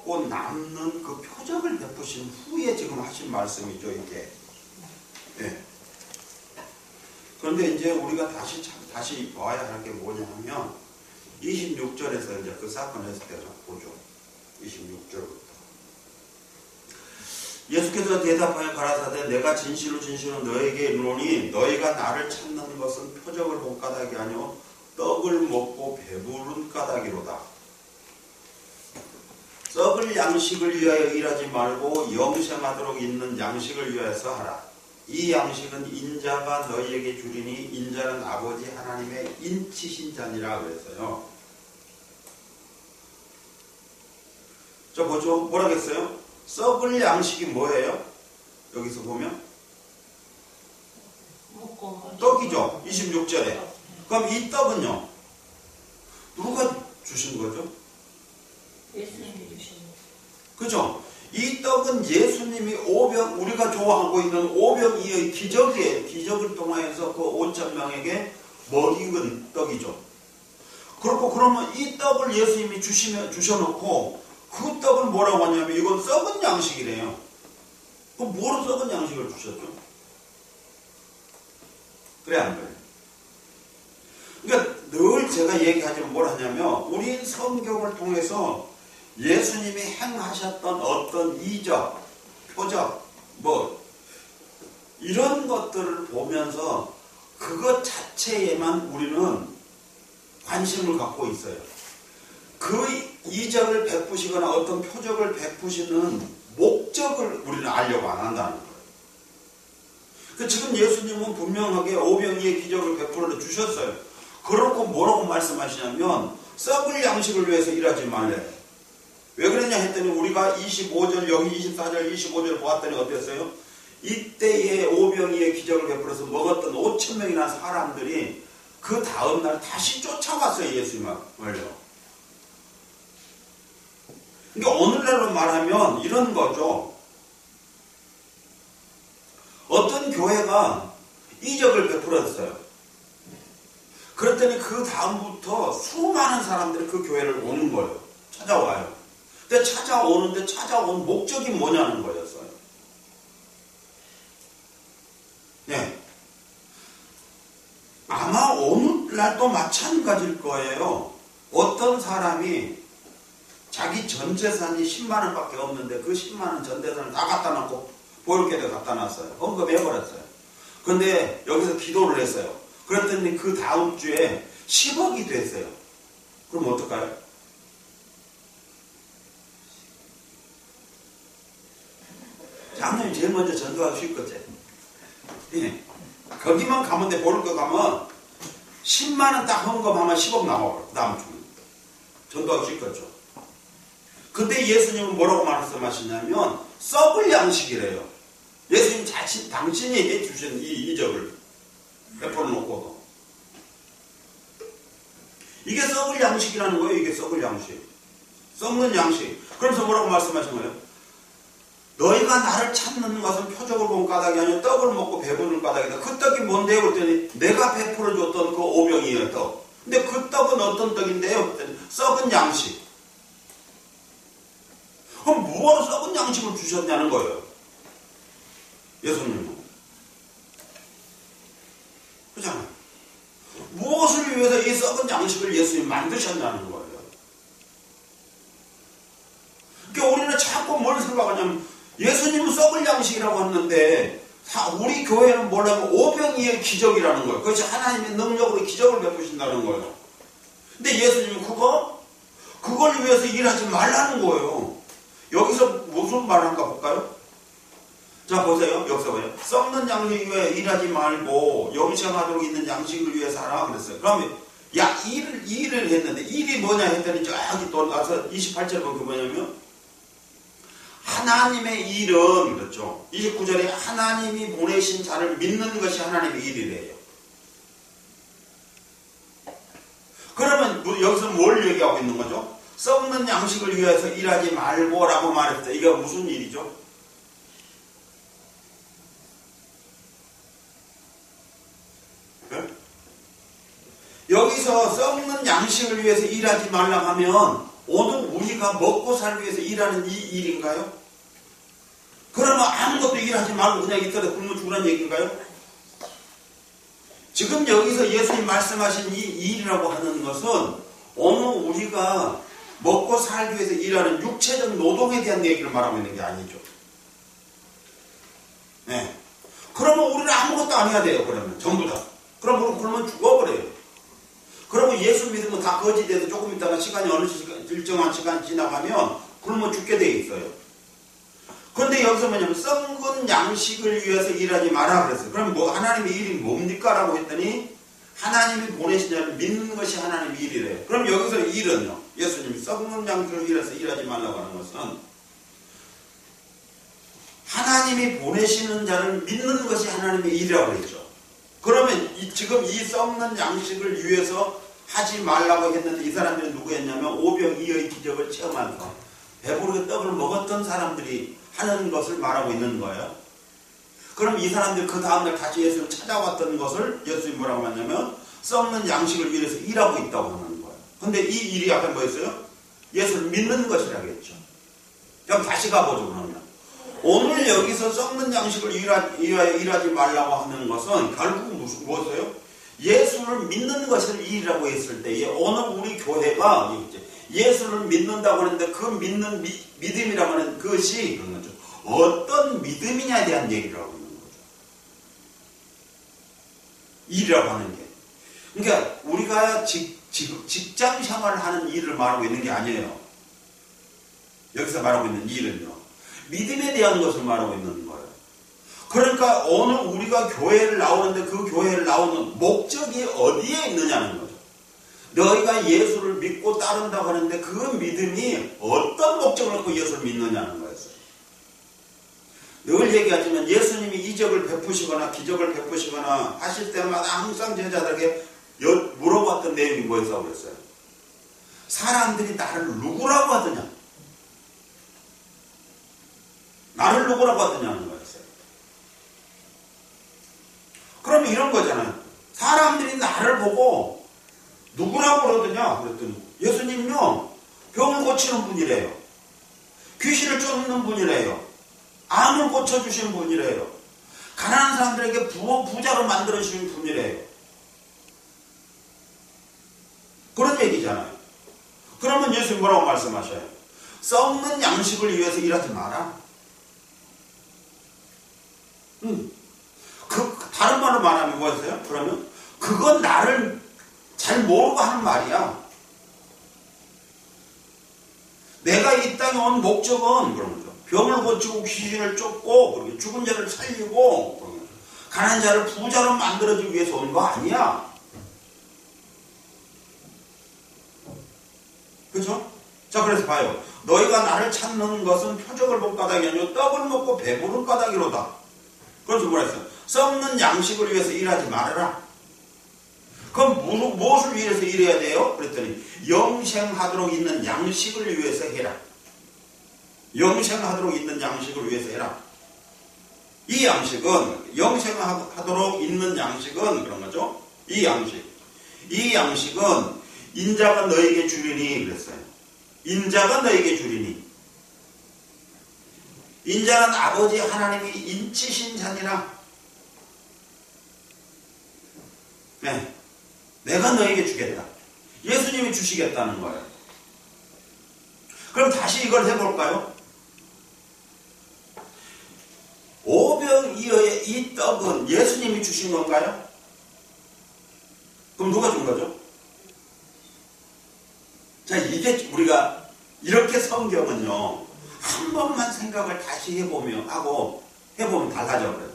먹고 남는 그 표적을 베푸신 후에 지금 하신 말씀이죠, 이게. 예. 그런데 이제 우리가 다시 봐야 할 게 뭐냐 하면 26절에서 이제 그 사건 했을 때 보죠. 26절부터. 예수께서 대답하여 가라사대 내가 진실로 너에게 이르노니 너희가 나를 찾는 것은 표적을 본 까닭이 아니오 떡을 먹고 배부른 까닭이로다. 썩을 양식을 위하여 일하지 말고 영생하도록 있는 양식을 위하여서 하라. 이 양식은 인자가 너희에게 주리니 인자는 아버지 하나님의 인치신 자니라 그랬어요. 자 보죠. 뭐라겠어요? 썩을 양식이 뭐예요? 여기서 보면 떡이죠. 26절에. 그럼 이 떡은요? 누가 주신 거죠? 예수님이 주신 거죠. 그죠? 이 떡은 예수님이 우리가 좋아하고 있는 오병이의 기적을 통하여서 그 5,000명에게 먹인 떡이죠. 그렇고 그러면 이 떡을 예수님이 주셔놓고 그 떡은 뭐라고 하냐면 이건 썩은 양식이래요. 그럼 뭐로 썩은 양식을 주셨죠? 그래 안 그래? 그러니까 늘 제가 얘기하자면 뭘 하냐면 우리 성경을 통해서 예수님이 행하셨던 어떤 이적, 표적, 이런 것들을 보면서 그것 자체에만 우리는 관심을 갖고 있어요. 그 이적을 베푸시거나 어떤 표적을 베푸시는 목적을 우리는 알려고 안 한다는 거예요. 지금 예수님은 분명하게 오병이의 기적을 베풀어 주셨어요. 그렇고 뭐라고 말씀하시냐면 썩을 양식을 위해서 일하지 말래. 왜 그러냐 했더니 우리가 25절 여기 24절 25절 보았더니 어땠어요? 이때에 오병이의 기적을 베풀어서 먹었던 5,000명이나 사람들이 그 다음날 다시 쫓아갔어요. 예수님을요. 그러니까 오늘날로 말하면 이런 거죠. 어떤 교회가 이적을 베풀었어요. 그랬더니 그 다음부터 수많은 사람들이 그 교회를 오는 거예요. 찾아와요. 근데 찾아온 목적이 뭐냐는 거였어요. 네. 아마 오늘날도 마찬가지일 거예요. 어떤 사람이 자기 전 재산이 10만 원밖에 없는데 그 10만 원 전 재산을 다 갖다 놓고 보육교회에 갖다 놨어요. 헌금해버렸어요. 그런데 여기서 기도를 했어요. 그랬더니 그 다음 주에 10억이 됐어요. 그럼 어떡해요? 장로님 제일 먼저 전도하기 쉽겠지? 예. 거기만 가면 돼. 보육교회 가면 10만 원 딱 헌금하면 10억 나와요. 그 다음 주에. 전도하기 쉽겠죠? 근데 예수님은 뭐라고 말씀하시냐면 썩을 양식이래요. 예수님 당신이 해주신 이 이적을 베풀어 놓고도 이게 썩을 양식이라는 거예요. 이게 썩을 양식. 썩는 양식. 그러면서 뭐라고 말씀하신 거예요? 너희가 나를 찾는 것은 표적을 본 까닭이 아니라 떡을 먹고 배부른 까닭이다. 그 떡이 뭔데요? 그랬더니 내가 베풀어 줬던 그 오병이의 떡. 근데 그 떡은 어떤 떡인데요? 그랬더니 썩은 양식. 그럼 뭐하러 썩은 양식을 주셨냐는 거예요. 예수님은. 그렇잖아요. 무엇을 위해서 이 썩은 양식을 예수님이 만드셨냐는 거예요. 그러니까 우리는 자꾸 뭘 생각하냐면 예수님은 썩을 양식이라고 했는데 우리 교회는 뭐냐면 오병이의 기적이라는 거예요. 그것이 하나님의 능력으로 기적을 베푸신다는 거예요. 근데 예수님은 그걸 위해서 일하지 말라는 거예요. 여기서 무슨 말을 한가 볼까요? 자 보세요. 여기서 봐요. 썩는 양식 위해 일하지 말고 영생하도록 있는 양식을 위해서 하라 그랬어요. 그러면 일을 했는데 일이 뭐냐 했더니 저기 또 가서 28절 보면 뭐냐면 하나님의 일은 그렇죠. 29절에 하나님이 보내신 자를 믿는 것이 하나님의 일이래요. 그러면 여기서 뭘 얘기하고 있는 거죠? 썩는 양식을 위해서 일하지 말고 라고 말했어요. 이게 무슨 일이죠? 네? 여기서 썩는 양식을 위해서 일하지 말라 하면 오늘 우리가 먹고 살기 위해서 일하는 이 일인가요? 그러면 아무것도 일하지 말고 그냥 이틀에 굶어 죽으라는 얘기인가요? 지금 여기서 예수님 말씀하신 이 일이라고 하는 것은 오늘 우리가 먹고 살기 위해서 일하는 육체적 노동에 대한 얘기를 말하고 있는 게 아니죠. 네. 그러면 우리는 아무것도 안 해야 돼요. 그러면 전부 다. 그럼 우리는 굶어 죽어버려요. 그러면 예수 믿으면 다 거지 돼서 조금 있다가 시간이 어느 시간, 일정한 시간 지나가면 굶어 죽게 돼 있어요. 그런데 여기서 뭐냐면 썩은 양식을 위해서 일하지 마라 그랬어요. 그럼 뭐 하나님의 일이 뭡니까? 라고 했더니 하나님이 보내신 자를 믿는 것이 하나님의 일이래요. 그럼 여기서 일은요. 예수님이 썩은 양식을 위해서 일하지 말라고 하는 것은 하나님이 보내시는 자를 믿는 것이 하나님의 일이라고 그랬죠. 그러면 지금 이 썩는 양식을 위해서 하지 말라고 했는데 이 사람들이 누구였냐면 오병이어의 기적을 체험하면서 배부르게 떡을 먹었던 사람들이 하는 것을 말하고 있는 거예요. 그럼 이 사람들이 그 다음날 다시 예수를 찾아왔던 것을 예수님이 뭐라고 하냐면 썩는 양식을 위해서 일하고 있다고 하는 거예요. 근데 이 일이 약간 뭐였어요? 예수를 믿는 것이라고 했죠. 그럼 다시 가보죠. 그러면 오늘 여기서 썩는 양식을 일하지 말라고 하는 것은 결국 무엇이에요? 예수를 믿는 것을 일이라고 했을 때에 오늘 우리 교회가 예수를 믿는다고 하는데 그 믿는 믿음이라고 하는 것이 그런 거죠. 어떤 믿음이냐에 대한 얘기를 하고 있는 거죠. 일이라고 하는 게. 그러니까 우리가 직장 생활을 하는 일을 말하고 있는 게 아니에요. 여기서 말하고 있는 일은요. 믿음에 대한 것을 말하고 있는 거예요. 그러니까 오늘 우리가 교회를 나오는데 그 교회를 나오는 목적이 어디에 있느냐는 거죠. 너희가 예수를 믿고 따른다고 하는데 그 믿음이 어떤 목적을 갖고 예수를 믿느냐는 거였어요. 늘 얘기하지만 예수님이 이적을 베푸시거나 기적을 베푸시거나 하실 때마다 항상 제자들에게 물어봤던 내용이 뭐였다고 그랬어요? 사람들이 나를 누구라고 하더냐? 나를 누구라고 하더냐는 거였어요. 그러면 이런 거잖아요. 사람들이 나를 보고 누구라고 그러더냐? 그랬더니 예수님요 병을 고치는 분이래요. 귀신을 쫓는 분이래요. 암을 고쳐주시는 분이래요. 가난한 사람들에게 부자로 만들어주시는 분이래요. 그런 얘기잖아요. 그러면 예수님 뭐라고 말씀하셔요? 썩는 양식을 위해서 일하지 마라. 다른 말로 말하면 뭐였어요? 그러면 그건 나를 잘 모르고 하는 말이야. 내가 이 땅에 온 목적은 그런 거죠. 병을 고치고 귀신을 쫓고 죽은 자를 살리고 가난한 자를 부자로 만들어주기 위해서 온 거 아니야. 그렇죠? 자, 그래서 봐요. 너희가 나를 찾는 것은 표적을 볼 까닭이 아니고 떡을 먹고 배부른 까닭이로다. 그래서 뭐라 했어요? 썩는 양식을 위해서 일하지 말아라. 그럼 무엇을 위해서 일해야 돼요? 그랬더니 영생하도록 있는 양식을 위해서 해라. 영생하도록 있는 양식을 위해서 해라. 이 양식은 영생하도록 있는 양식은 그런 거죠. 이 양식은 인자가 너에게 주리니 그랬어요. 인자가 너에게 주리니. 인자는 아버지 하나님이 인치신 자니라. 네. 내가 너에게 주겠다. 예수님이 주시겠다는 거예요. 그럼 다시 이걸 해볼까요? 오병이어의 이 떡은 예수님이 주신 건가요? 그럼 누가 준 거죠? 자, 이게 우리가 이렇게 성경은요, 한 번만 생각을 다시 해보면 달라져 버려요.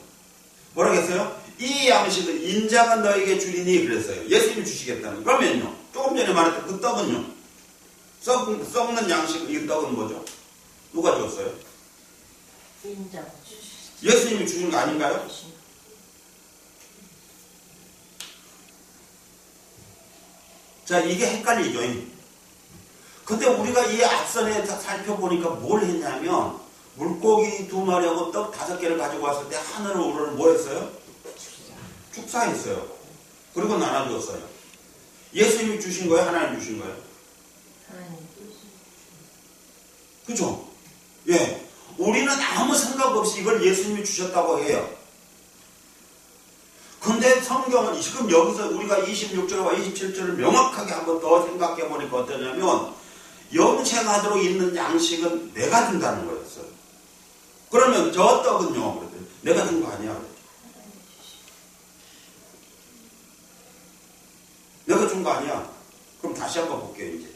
뭐라겠어요? 이 양식은 인자가 너에게 주리니 그랬어요. 예수님이 주시겠다는. 그러면요, 조금 전에 말했던 그 떡은요, 썩는 양식, 이 떡은 뭐죠? 누가 줬어요? 인자. 예수님이 주신 거 아닌가요? 자, 이게 헷갈리죠. 근데 우리가 이 앞선에 살펴보니까 뭘 했냐면, 물고기 2마리하고 떡 5개를 가지고 왔을 때 하늘을 우러를 뭐 했어요? 축사했어요. 그리고 나눠줬어요. 예수님이 주신 거예요? 하나님 주신 거예요? 하나님. 그죠? 예. 우리는 아무 생각 없이 이걸 예수님이 주셨다고 해요. 근데 성경은 지금 여기서 우리가 26절과 27절을 명확하게 한번 더 생각해 보니까 어떠냐면 영생하도록 있는 양식은 내가 준다는 거였어요. 그러면 저 떡은요? 그랬더니 내가 준 거 아니야. 그랬죠. 내가 준 거 아니야. 그럼 다시 한번 볼게요. 이제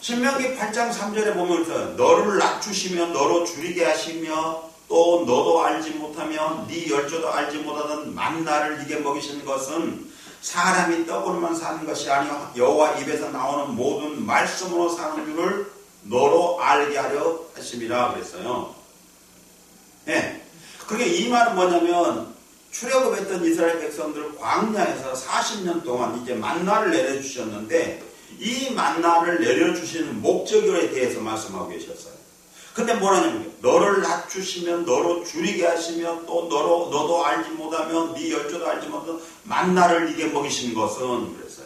신명기 8장 3절에 보면 너를 낮추시며 너로 줄이게 하시며 또 너도 알지 못하며 네 열조도 알지 못하는 만나를 네게 먹이신 것은 사람이 떡으로만 사는 것이 아니요 여호와 입에서 나오는 모든 말씀으로 사는 줄을 너로 알게 하려 하심이라 그랬어요. 예. 그러니까 이 말은 뭐냐면 출애굽했던 이스라엘 백성들 광야에서 40년 동안 이제 만나를 내려주셨는데 이 만나를 내려주시는 목적에 대해서 말씀하고 계셨어요. 근데 뭐라냐면 너를 낮추시면 너로 줄이게 하시며 또 너도 알지 못하면 네 열조도 알지 못하면 만나를 네게 먹이신 것은 그랬어요.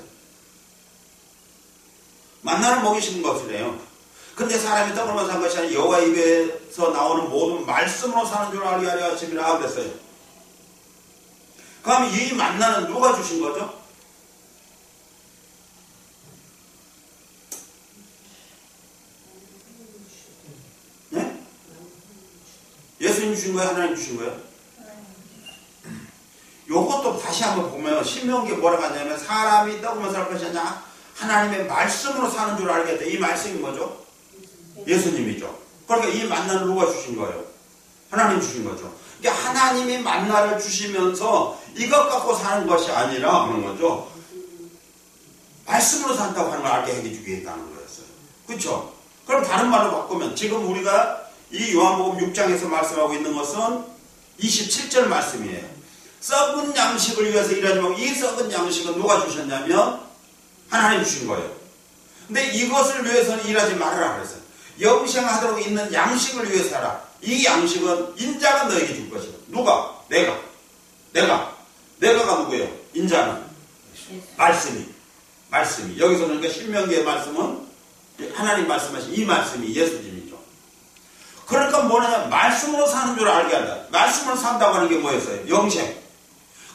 만나를 먹이신 것이래요. 근데 사람이 떡으로만 산 것이 아니라 여호와 입에서 나오는 모든 말씀으로 사는 줄 알게 하려 하심이라 그랬어요. 그럼 이 만나는 누가 주신 거죠? 네? 예수님 주신 거예요? 하나님 주신 거예요? 요것도 다시 한번 보면 신명기에 뭐라고 하냐면 사람이 떡으로만 살 것이 아니라 하나님의 말씀으로 사는 줄 알겠다. 이 말씀이 뭐죠? 예수님이죠. 그러니까 이 만나는 누가 주신 거예요? 하나님 주신 거죠. 그러니까 하나님이 만나를 주시면서 이것 갖고 사는 것이 아니라 그런 거죠. 말씀으로 산다고 하는 걸 알게 해주겠다는 거였어요. 그렇죠? 그럼 다른 말로 바꾸면 지금 우리가 이 요한복음 6장에서 말씀하고 있는 것은 27절 말씀이에요. 썩은 양식을 위해서 일하지 말고 이 썩은 양식은 누가 주셨냐면 하나님 주신 거예요. 근데 이것을 위해서는 일하지 말아라 그랬어요. 영생하도록 있는 양식을 위해서 하라. 이 양식은 인자가 너에게 줄 것이다. 누가? 내가가 누구예요? 인자는 말씀이 여기서 그러니까 신명기의 말씀은 하나님 말씀하신 이 말씀이 예수님이죠. 그러니까 뭐냐면 말씀으로 사는 줄 알게 한다. 말씀으로 산다고 하는 게 뭐였어요? 영생.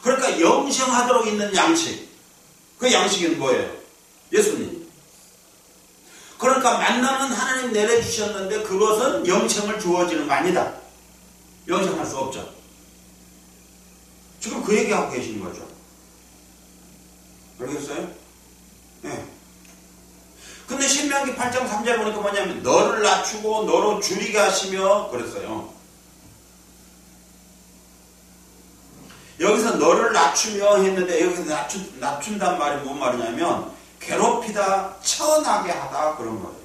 그러니까 영생하도록 있는 양식. 그 양식은 뭐예요? 예수님. 그러니까 만나는 하나님 내려주셨는데 그것은 영생을 주어지는 거 아니다. 영생할 수 없죠. 지금 그 얘기하고 계시는 거죠. 알겠어요? 네. 근데 신명기 8장 3절 보니까 뭐냐면 너를 낮추고 너로 줄이게 하시며 그랬어요. 여기서 너를 낮추며 했는데 여기서 낮춘단 말이 뭔 말이냐면 괴롭히다, 천하게 하다 그런 거예요.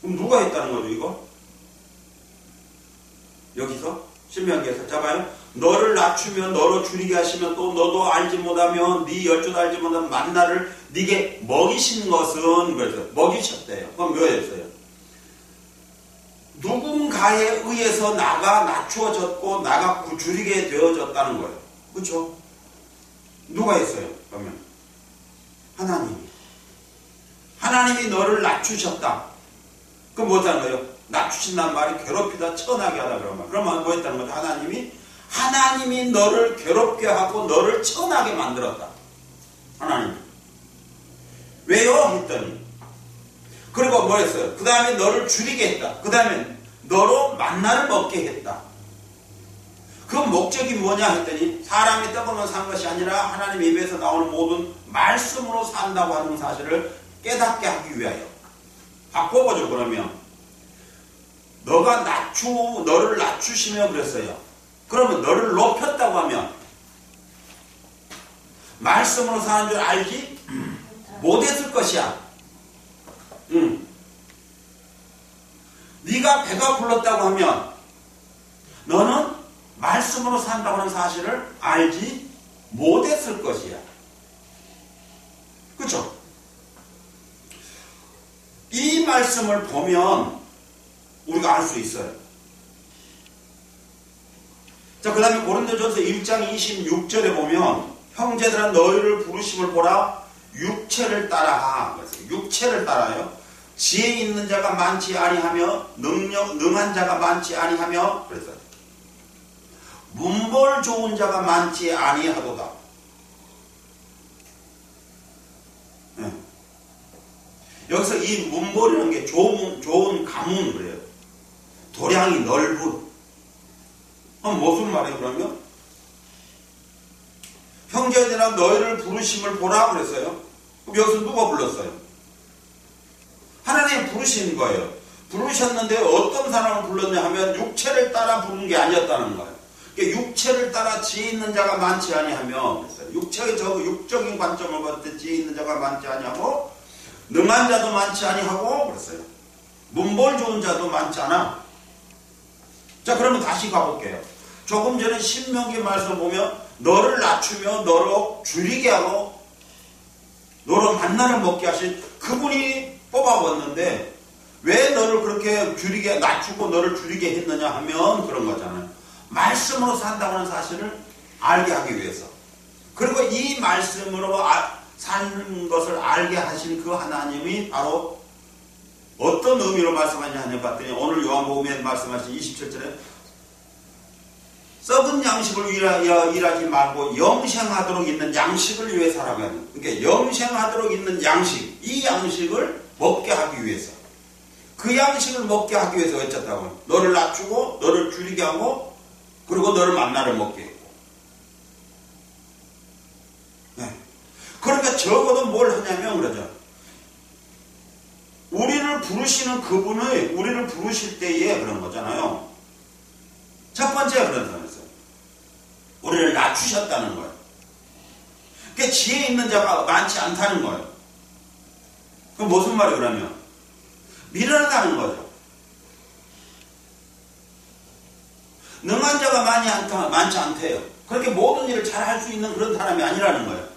그럼 누가 했다는 거죠 이거? 여기서 신명기에서 잡아요. 너를 낮추며 너로 줄이게 하시면 또 너도 알지 못하면 네 열조도 알지 못하면 만나를 네게 먹이신 것은 그래서 먹이셨대요. 그럼 뭐였어요? 누군가에 의해서 나가 낮추어졌고 나가 줄이게 되어졌다는 거예요. 그렇죠? 누가 했어요? 그러면 하나님이 너를 낮추셨다. 그럼 뭐 했다는 거예요? 낮추신다는 말이 괴롭히다, 천하게 하다 그런 말. 그러면 뭐 했다는 거죠? 하나님이 너를 괴롭게 하고 너를 천하게 만들었다. 하나님. 왜요? 했더니. 그리고 뭐 했어요? 그 다음에 너를 줄이게 했다. 그 다음에 너로 만나를 먹게 했다. 그 목적이 뭐냐 했더니 사람이 떡으로만 산 것이 아니라 하나님 입에서 나오는 모든 말씀으로 산다고 하는 사실을 깨닫게 하기 위하여. 바꿔보죠 그러면. 너를 낮추시며 그랬어요. 그러면 너를 높였다고 하면 말씀으로 사는 줄 알지 못했을 것이야. 네가 배가 불렀다고 하면 너는 말씀으로 산다고 하는 사실을 알지 못했을 것이야. 그렇죠? 이 말씀을 보면 우리가 알 수 있어요. 자, 그 다음에 고린도전서 1장 26절에 보면 형제들아 너희를 부르심을 보라 육체를 따라하. 육체를 따라요. 지혜 있는 자가 많지 아니하며 능한 자가 많지 아니하며 그래서 문벌 좋은 자가 많지 아니하도다. 네. 여기서 이 문벌이라는 게 좋은 가문 그래요. 도량이 넓은. 무슨 말이에요 그러면? 형제들아 너희를 부르심을 보라 그랬어요. 그럼 여기서 누가 불렀어요? 하나님이 부르신 거예요. 부르셨는데 어떤 사람을 불렀냐 하면 육체를 따라 부른 게 아니었다는 거예요. 그러니까 육체를 따라 지혜 있는 자가 많지 아니하며 그랬어요. 육적인 관점을 봤을 때 지혜 있는 자가 많지 아니하고 능한 자도 많지 아니하고 그랬어요. 문벌 좋은 자도 많지 않아. 자 그러면 다시 가볼게요. 조금 전에 신명기 말씀 보면 너를 낮추며 너로 줄이게 하고 너로 만나를 먹게 하신 그분이 뽑아봤는데 왜 너를 그렇게 낮추고 너를 줄이게 했느냐 하면 그런 거잖아요. 말씀으로 산다는 사실을 알게 하기 위해서. 그리고 이 말씀으로 사는 것을 알게 하신 그 하나님이 바로 어떤 의미로 말씀하냐 하냐 봤더니 오늘 요한복음에 말씀하신 27절에 썩은 양식을 위하여 일하지 말고 영생하도록 있는 양식을 위해 살아가야 합니다. 그러니까 영생하도록 있는 양식, 이 양식을 먹게 하기 위해서. 그 양식을 먹게 하기 위해서 어쨌다고 너를 낮추고 너를 줄이게 하고 그리고 너를 만나를 먹게 했고. 네. 그러니까 적어도 뭘 하냐면 그러죠. 우리를 부르시는 그분의 우리를 부르실 때에 그런 거잖아요. 첫 번째가 그런 거였어요. 우리를 낮추셨다는 거예요. 그러니까 지혜 있는 자가 많지 않다는 거예요. 그럼 무슨 말이에요 그러면? 미련하다는 거죠. 능한 자가 많지 않대요. 그렇게 모든 일을 잘 할 수 있는 그런 사람이 아니라는 거예요.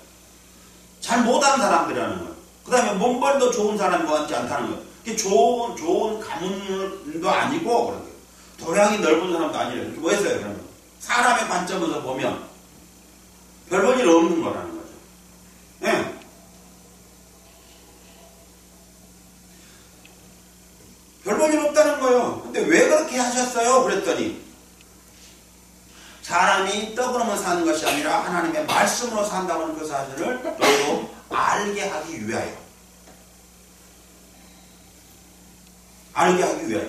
잘 못하는 사람들이라는 거예요. 그 다음에 문벌도 좋은 사람이 많지 않다는 거예요. 그게 좋은 가문도 아니고 그렇게 도량이 넓은 사람도 아니래요. 그렇게 뭐 했어요 그러면? 사람의 관점에서 보면 별 볼 일 없는 거라는 거죠. 네. 별 볼 일 없다는 거예요. 근데 왜 그렇게 하셨어요? 그랬더니 사람이 떡으로만 사는 것이 아니라 하나님의 말씀으로 산다는 그 사실을 너희도 알게 하기 위하여. 알게 하기 위하여.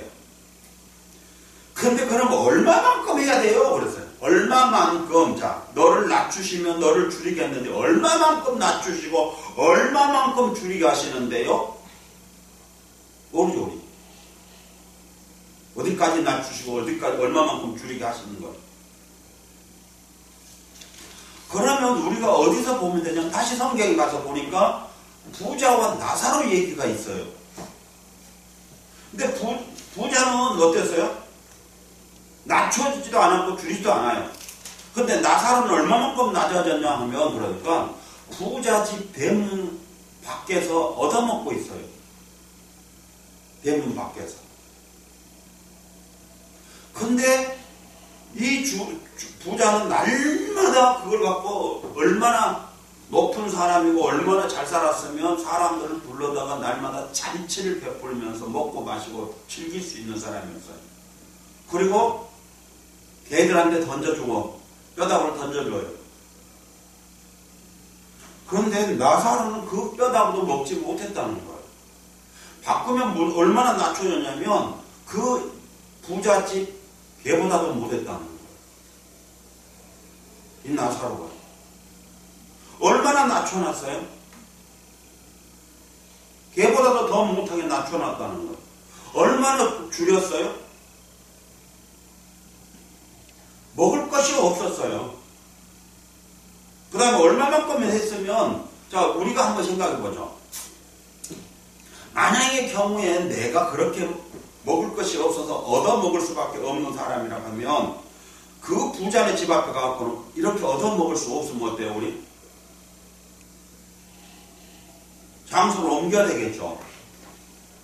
근데 그럼 얼마만큼 해야 돼요? 그랬어요. 얼마만큼, 자, 너를 낮추시면 너를 줄이게 했는데, 얼마만큼 낮추시고, 얼마만큼 줄이게 하시는데요? 모르죠, 우리. 어디까지 낮추시고, 얼마만큼 줄이게 하시는 거예요. 그러면 우리가 어디서 보면 되냐? 다시 성경에 가서 보니까, 부자와 나사로 얘기가 있어요. 근데 부자는 어땠어요? 낮춰지지도 않았고 줄이지도 않아요. 근데 나사로는 얼마만큼 낮아졌냐 하면 그러니까 부자 집 대문 밖에서 얻어먹고 있어요. 대문 밖에서. 근데 이 부자는 날마다 그걸 갖고 얼마나 높은 사람이고 얼마나 잘 살았으면 사람들을 불러다가 날마다 잔치를 베풀면서 먹고 마시고 즐길 수 있는 사람이었어요. 그리고 개들한테 던져주고 뼈다구를 던져줘요. 그런데 나사로는 그 뼈다구도 먹지 못했다는 거예요. 바꾸면 얼마나 낮춰졌냐면 그 부잣집 개보다도 못했다는 거예요. 이 나사로가. 얼마나 낮춰놨어요? 개보다도 더 못하게 낮춰놨다는 거예요. 얼마나 줄였어요? 먹을 것이 없었어요. 그 다음에 얼마만큼 했으면, 자, 우리가 한번 생각해보죠. 만약의 경우에 내가 그렇게 먹을 것이 없어서 얻어먹을 수밖에 없는 사람이라고 하면, 그 부자네 집 앞에 가서 이렇게 얻어먹을 수 없으면 어때요, 우리? 장소를 옮겨야 되겠죠.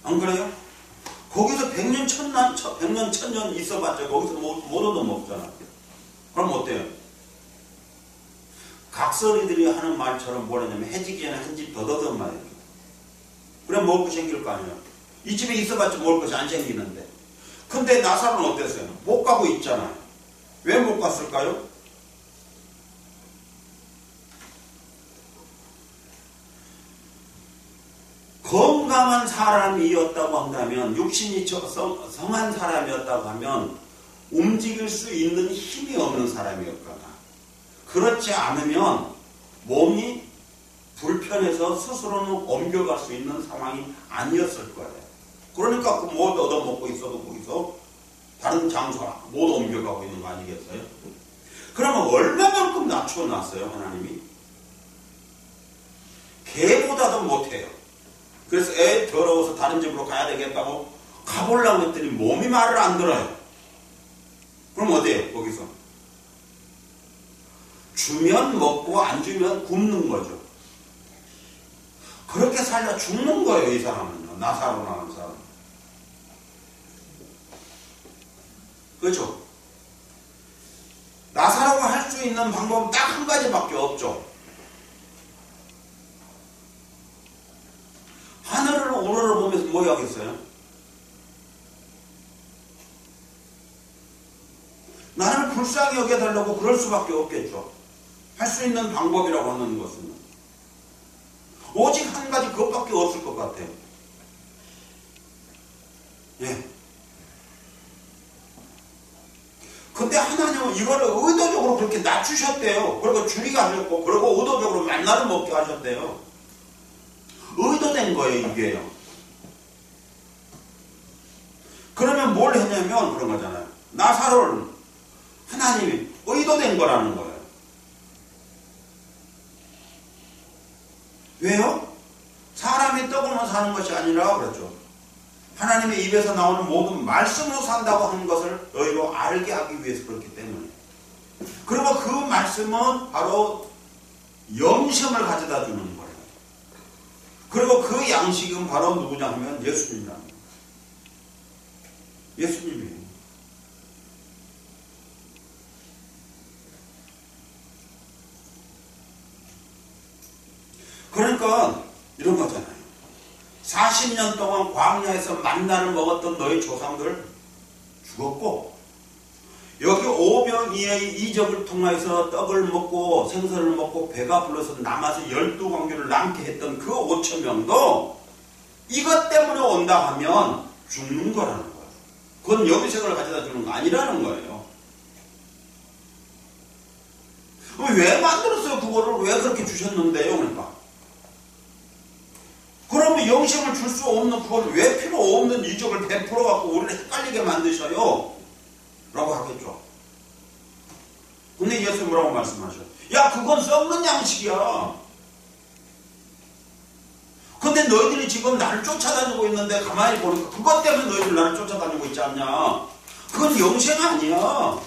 안 그래요? 거기서 100년, 1000년 있어봤자 거기서 못 얻어먹잖아. 그럼 어때요? 각설이들이 하는 말처럼 뭐냐면 해지기 전에 한 집 더 얻어먹어야 돼. 그래 먹고 생길 거 아니에요. 이 집에 있어봤자 먹을 것이 안 생기는데. 근데 나사로는 어땠어요? 못 가고 있잖아요. 왜 못 갔을까요? 건강한 사람이었다고 한다면, 육신이 성한 사람이었다고 하면 움직일 수 있는 힘이 없는 사람이었거나, 그렇지 않으면 몸이 불편해서 스스로는 옮겨갈 수 있는 상황이 아니었을 거예요. 그러니까 못 얻어먹고 있어도 거기서 다른 장소 못 옮겨가고 있는 거 아니겠어요? 그러면 얼마만큼 낮춰놨어요, 하나님이? 개보다도 못해요. 그래서 더러워서 다른 집으로 가야 되겠다고 가보려고 했더니 몸이 말을 안 들어요. 그럼 어때요, 거기서? 주면 먹고 안 주면 굶는 거죠. 그렇게 살다 죽는 거예요, 이 사람은요. 나사로라는 사람. 그렇죠? 나사로가 할 수 있는 방법은 딱 한 가지밖에 없죠. 하늘을 우러러보면서 뭐 하겠어요? 나를 불쌍히 여겨달라고 그럴 수밖에 없겠죠. 할 수 있는 방법이라고 하는 것은 오직 한 가지 그것밖에 없을 것 같아요. 예. 근데 하나님은 이거를 의도적으로 그렇게 낮추셨대요. 그리고 줄이게 하셨고, 그리고 의도적으로 만나를 먹게 하셨대요. 의도된 거예요, 이게요. 그러면 뭘 했냐면 그런 거잖아요. 나사로를 하나님이 의도된 거라는 거예요. 왜요? 사람이 떡으로 사는 것이 아니라 그랬죠. 하나님의 입에서 나오는 모든 말씀으로 산다고 하는 것을 너희로 알게 하기 위해서 그렇기 때문에. 그리고 그 말씀은 바로 영심을 가져다 주는 거예요. 그리고 그 양식은 바로 누구냐 하면 예수님이라는 거예요. 예수님이에요. 그러니까 이런 거잖아요. 40년 동안 광야에서 만나를 먹었던 너희 조상들 죽었고, 여기 오병이의 이적을 통해서 떡을 먹고 생선을 먹고 배가 불러서 남아서 12광주를 남게 했던 그 5천 명도 이것 때문에 온다 하면 죽는 거라는 거예요. 그건 영생을 가져다 주는 거 아니라는 거예요. 왜 만들었어요? 그거를 왜 그렇게 주셨는데요? 그러니까. 그러면 영생을 줄 수 없는 그걸 왜 필요 없는 이적을 베풀어갖고 우리를 헷갈리게 만드셔요? 라고 하겠죠. 근데 예수 뭐라고 말씀하셔요? 야, 그건 썩는 양식이야. 근데 너희들이 지금 나를 쫓아다니고 있는데 가만히 보니까 그것 때문에 너희들 나를 쫓아다니고 있지 않냐? 그건 영생 아니야.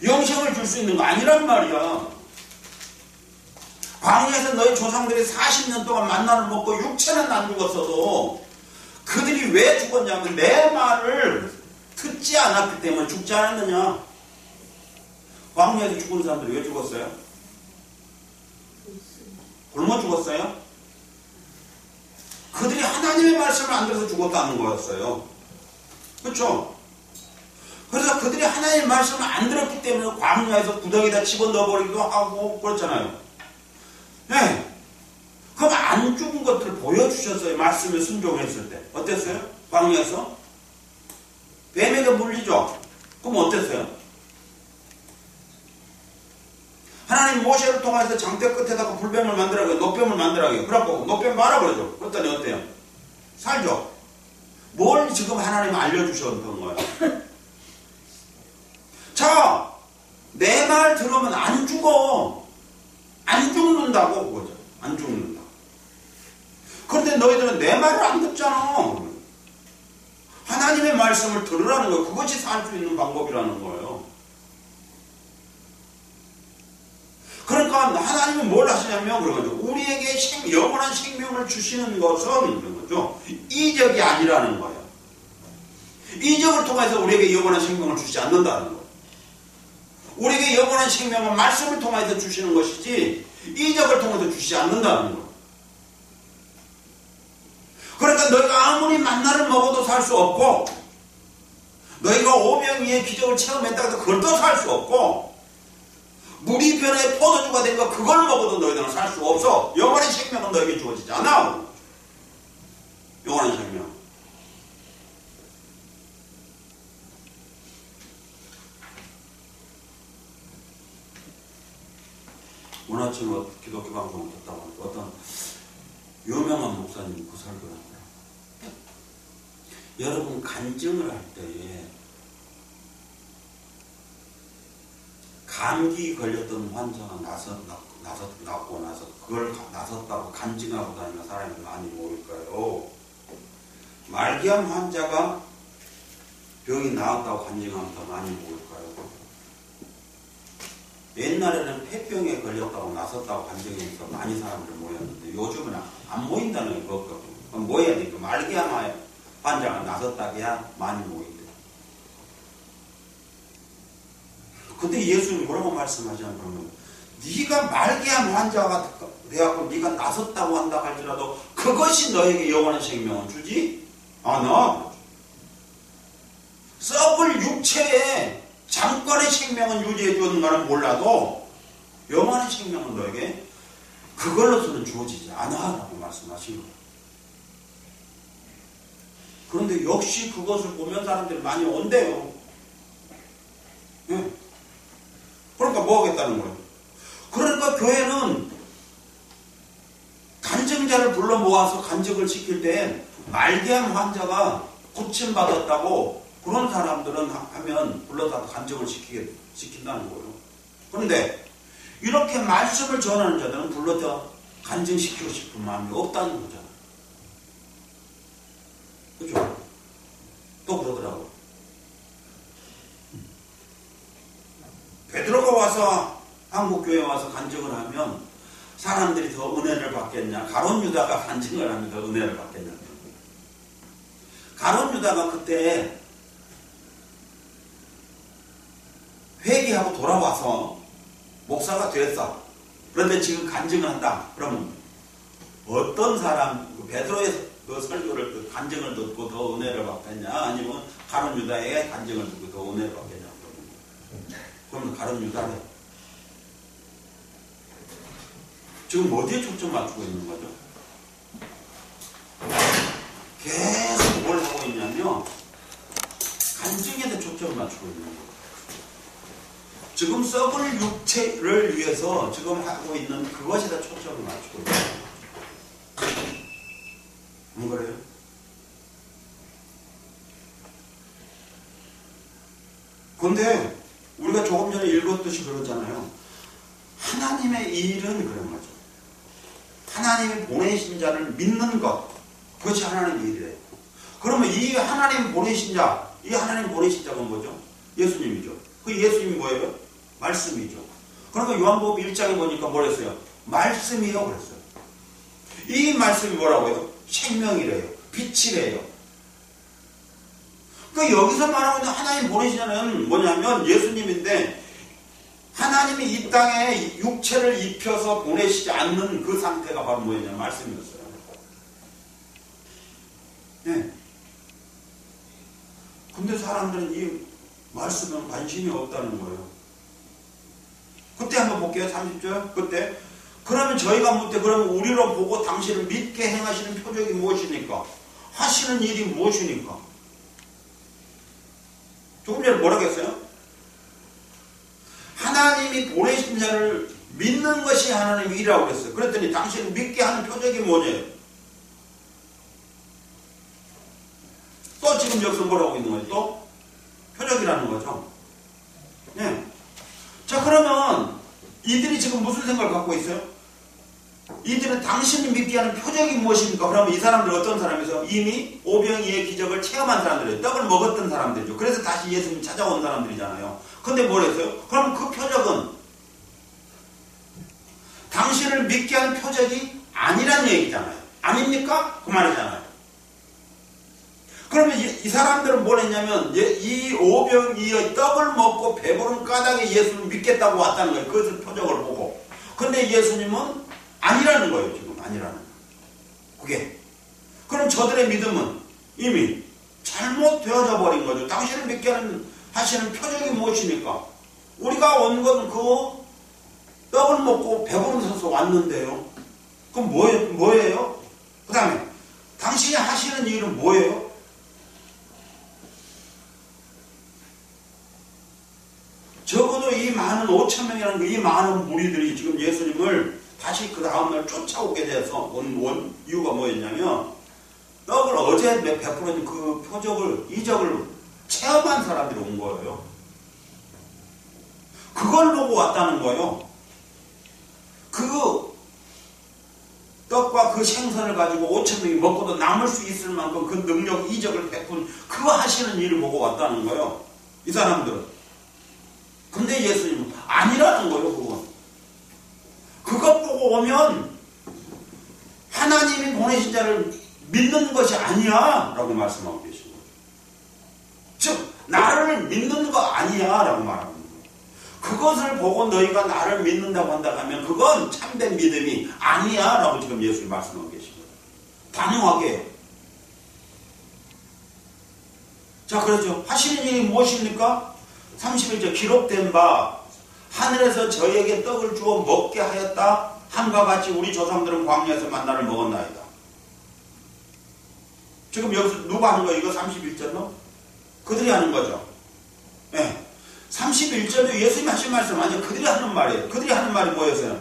영생을 줄 수 있는 거 아니란 말이야. 광야에서 너희 조상들이 40년 동안 만나를 먹고 육체는 안 죽었어도 그들이 왜 죽었냐면 내 말을 듣지 않았기 때문에 죽지 않았느냐. 광야에서 죽은 사람들이 왜 죽었어요? 굶어 죽었어요? 그들이 하나님의 말씀을 안 들어서 죽었다는 거였어요. 그렇죠? 그래서 그들이 하나님의 말씀을 안 들었기 때문에 광야에서 구덩이에다 집어넣어버리기도 하고 그렇잖아요. 네. 그럼 안 죽은 것들을 보여주셨어요. 말씀에 순종했을 때. 어땠어요? 광야에서? 뱀에게 물리죠? 그럼 어땠어요? 하나님 모세를 통해서 장대 끝에다가 불뱀을 만들라고 해요. 노뱀을 말아보라고 해요. 그래갖고 노뱀 말아버려죠. 그랬더니 어때요? 살죠? 뭘 지금 하나님 알려주셨던 거예요? 자, 내 말 들으면 안 죽어. 안 죽는다고 그거죠. 안 죽는다. 그런데 너희들은 내 말을 안 듣잖아. 하나님의 말씀을 들으라는 거예요. 그것이 살 수 있는 방법이라는 거예요. 그러니까 하나님이 뭘 하시냐면 그런 거죠. 우리에게 영원한 생명을 주시는 것은 그런 거죠. 이적이 아니라는 거예요. 이적을 통해서 우리에게 영원한 생명을 주지 않는다는 거예요. 우리에게 영원한 생명은 말씀을 통해서 주시는 것이지 이적을 통해서 주시지 않는다는 거예요. 그러니까 너희가 너희가 아무리 만나를 먹어도 살 수 없고, 너희가 오병이의 기적을 체험했다고 해도 그걸 또 살 수 없고, 물이 변해 포도주가 된 거 그걸 먹어도 너희들은 살 수 없어. 영원의 생명은 너에게 주어지지 않아. 영원의 생명. 오늘 아침에 기독교 방송을 듣다가 어떤 유명한 목사님 그 설교를 합니다. 여러분 간증을 할 때에 감기 걸렸던 환자가 낫고 나서 그걸 나섰다고 간증하고 다니는 사람이 많이 모일까요? 말기암 환자가 병이 나았다고 간증하면 더 많이 모일까요? 옛날에는 폐병에 걸렸다고 나섰다고 간증해서 많이 사람들이 모였는데 요즘은 안 모인다는 거 그럼 모여야 되니까 말기암 환자가 나섰다기야 많이 모인대. 근데 예수님이 뭐라고 말씀하시냐면 그러면 네가 말기암 환자가 돼갖고 네가 나섰다고 한다 할지라도 그것이 너에게 영원한 생명을 주지 않아. 썩을 육체에 잠깐의 생명은 유지해 주는 거는 몰라도 영원한 생명은 너에게 그걸로서는 주어지지 않아 라고 말씀하신 거예요. 그런데 역시 그것을 보면 사람들이 많이 온대요. 예. 그러니까 뭐 하겠다는 거예요. 그러니까 교회는 간증자를 불러 모아서 간증을 시킬 때 말기암 환자가 고침받았다고 그런 사람들은 하면 불러다 간증을 시킨다는 거예요. 그런데 이렇게 말씀을 전하는 자들은 불러다 간증시키고 싶은 마음이 없다는 거잖아요. 그죠? 또 그러더라고요. 베드로가 와서 한국교회에 와서 간증을 하면 사람들이 더 은혜를 받겠냐? 가룟 유다가 간증을 하면 더 은혜를 받겠냐? 가룟 유다가 그때 회개하고 돌아와서 목사가 됐어. 그런데 지금 간증을 한다. 그러면 어떤 사람, 베드로의 그 설교를 그 간증을 듣고 더 은혜를 받겠냐? 아니면 가룟 유다의 간증을 듣고 더 은혜를 받겠냐? 그러면 가룟 유다래. 지금 어디에 초점 맞추고 있는 거죠? 계속 뭘 하고 있냐면 간증에 초점을 맞추고 있는 거예요. 지금 썩을 육체를 위해서 지금 하고 있는 그것에다 초점을 맞추고 있는 거예요. 안 그래요? 근데 우리가 조금 전에 읽었듯이 그러잖아요. 하나님의 일은 그런 거죠. 하나님이 보내신 자를 믿는 것, 그것이 하나님의 일이래요. 그러면 이 하나님 보내신 자, 이 하나님 보내신 자가 뭐죠? 예수님이죠. 그 예수님이 뭐예요? 말씀이죠. 그러니까 요한복음 1장에 보니까 뭐랬어요? 말씀이요 그랬어요. 이 말씀이 뭐라고요? 생명이래요. 빛이래요. 그러니까 여기서 말하고 있는 하나님 보내신 자는 뭐냐면 예수님인데 하나님이 이 땅에 육체를 입혀서 보내시지 않는 그 상태가 바로 뭐였냐면 말씀이었어요. 네. 근데 사람들은 이 말씀에 관심이 없다는 거예요. 그때 한번 볼게요. 30절. 그때. 그러면 저희가 묻되 그러면 우리로 보고 당신을 믿게 행하시는 표적이 무엇입니까? 하시는 일이 무엇입니까? 조금 전에 뭐라고 했어요? 하나님이 보내신 자를 믿는 것이 하나님의 일이라고 그랬어요. 그랬더니 당신을 믿게 하는 표적이 뭐냐? 또 지금 여기서 뭐라고 있는 거예요? 또 표적이라는 거죠. 네. 자, 그러면 이들이 지금 무슨 생각을 갖고 있어요? 이들은 당신이 믿게 하는 표적이 무엇입니까? 그러면 이 사람들은 어떤 사람이죠? 이미 오병이의 기적을 체험한 사람들이에요. 떡을 먹었던 사람들이죠. 그래서 다시 예수님 찾아온 사람들이잖아요. 근데 뭐랬어요? 그럼 그 표적은 당신을 믿게 하는 표적이 아니란 얘기잖아요. 아닙니까? 그 말이잖아요. 그러면 이 사람들은 뭘 했냐면 이 오병이의 떡을 먹고 배부른 까닭에 예수를 믿겠다고 왔다는 거예요. 그것을 표적을 보고. 근데 예수님은 아니라는 거예요. 지금 아니라는 거예요. 그게. 그럼 저들의 믿음은 이미 잘못되어져 버린 거죠. 당신을 믿게 하시는 표적이 무엇입니까? 우리가 온 건 그 떡을 먹고 배부르셔서 왔는데요. 그럼 뭐예요? 그 다음에 당신이 하시는 일은 뭐예요? 적어도 이 많은 5,000명이라는 이 많은 무리들이 지금 예수님을 다시 그 다음날 쫓아오게 돼서 온 이유가 뭐였냐면 떡을 어제 베풀은 그 표적을, 이적을 체험한 사람들이 온 거예요. 그걸 보고 왔다는 거예요. 그 떡과 그 생선을 가지고 5,000명이 먹고도 남을 수 있을 만큼 그 능력, 이적을 베푼 그거 하시는 일을 보고 왔다는 거예요. 이 사람들은. 근데 예수님은 아니라는 거예요, 그건. 그것 보고 오면 하나님이 보내신 자를 믿는 것이 아니야 라고 말씀하고 계신 거예요. 즉 나를 믿는 거 아니야 라고 말하는 거예요. 그것을 보고 너희가 나를 믿는다고 한다면 그건 참된 믿음이 아니야 라고 지금 예수님이 말씀하고 계신 거예요. 단호하게. 자, 그렇죠. 하시는 일이 무엇입니까? 31절 기록된 바 하늘에서 저에게 떡을 주어 먹게 하였다 함과 같이 우리 조상들은 광야에서 만나를 먹었나이다. 지금 여기서 누가 하는 거예요? 이거 31절로? 그들이 하는 거죠. 네. 31절도 예수님이 하신 말씀 아니죠. 그들이 하는 말이에요. 그들이 하는 말이 뭐였어요?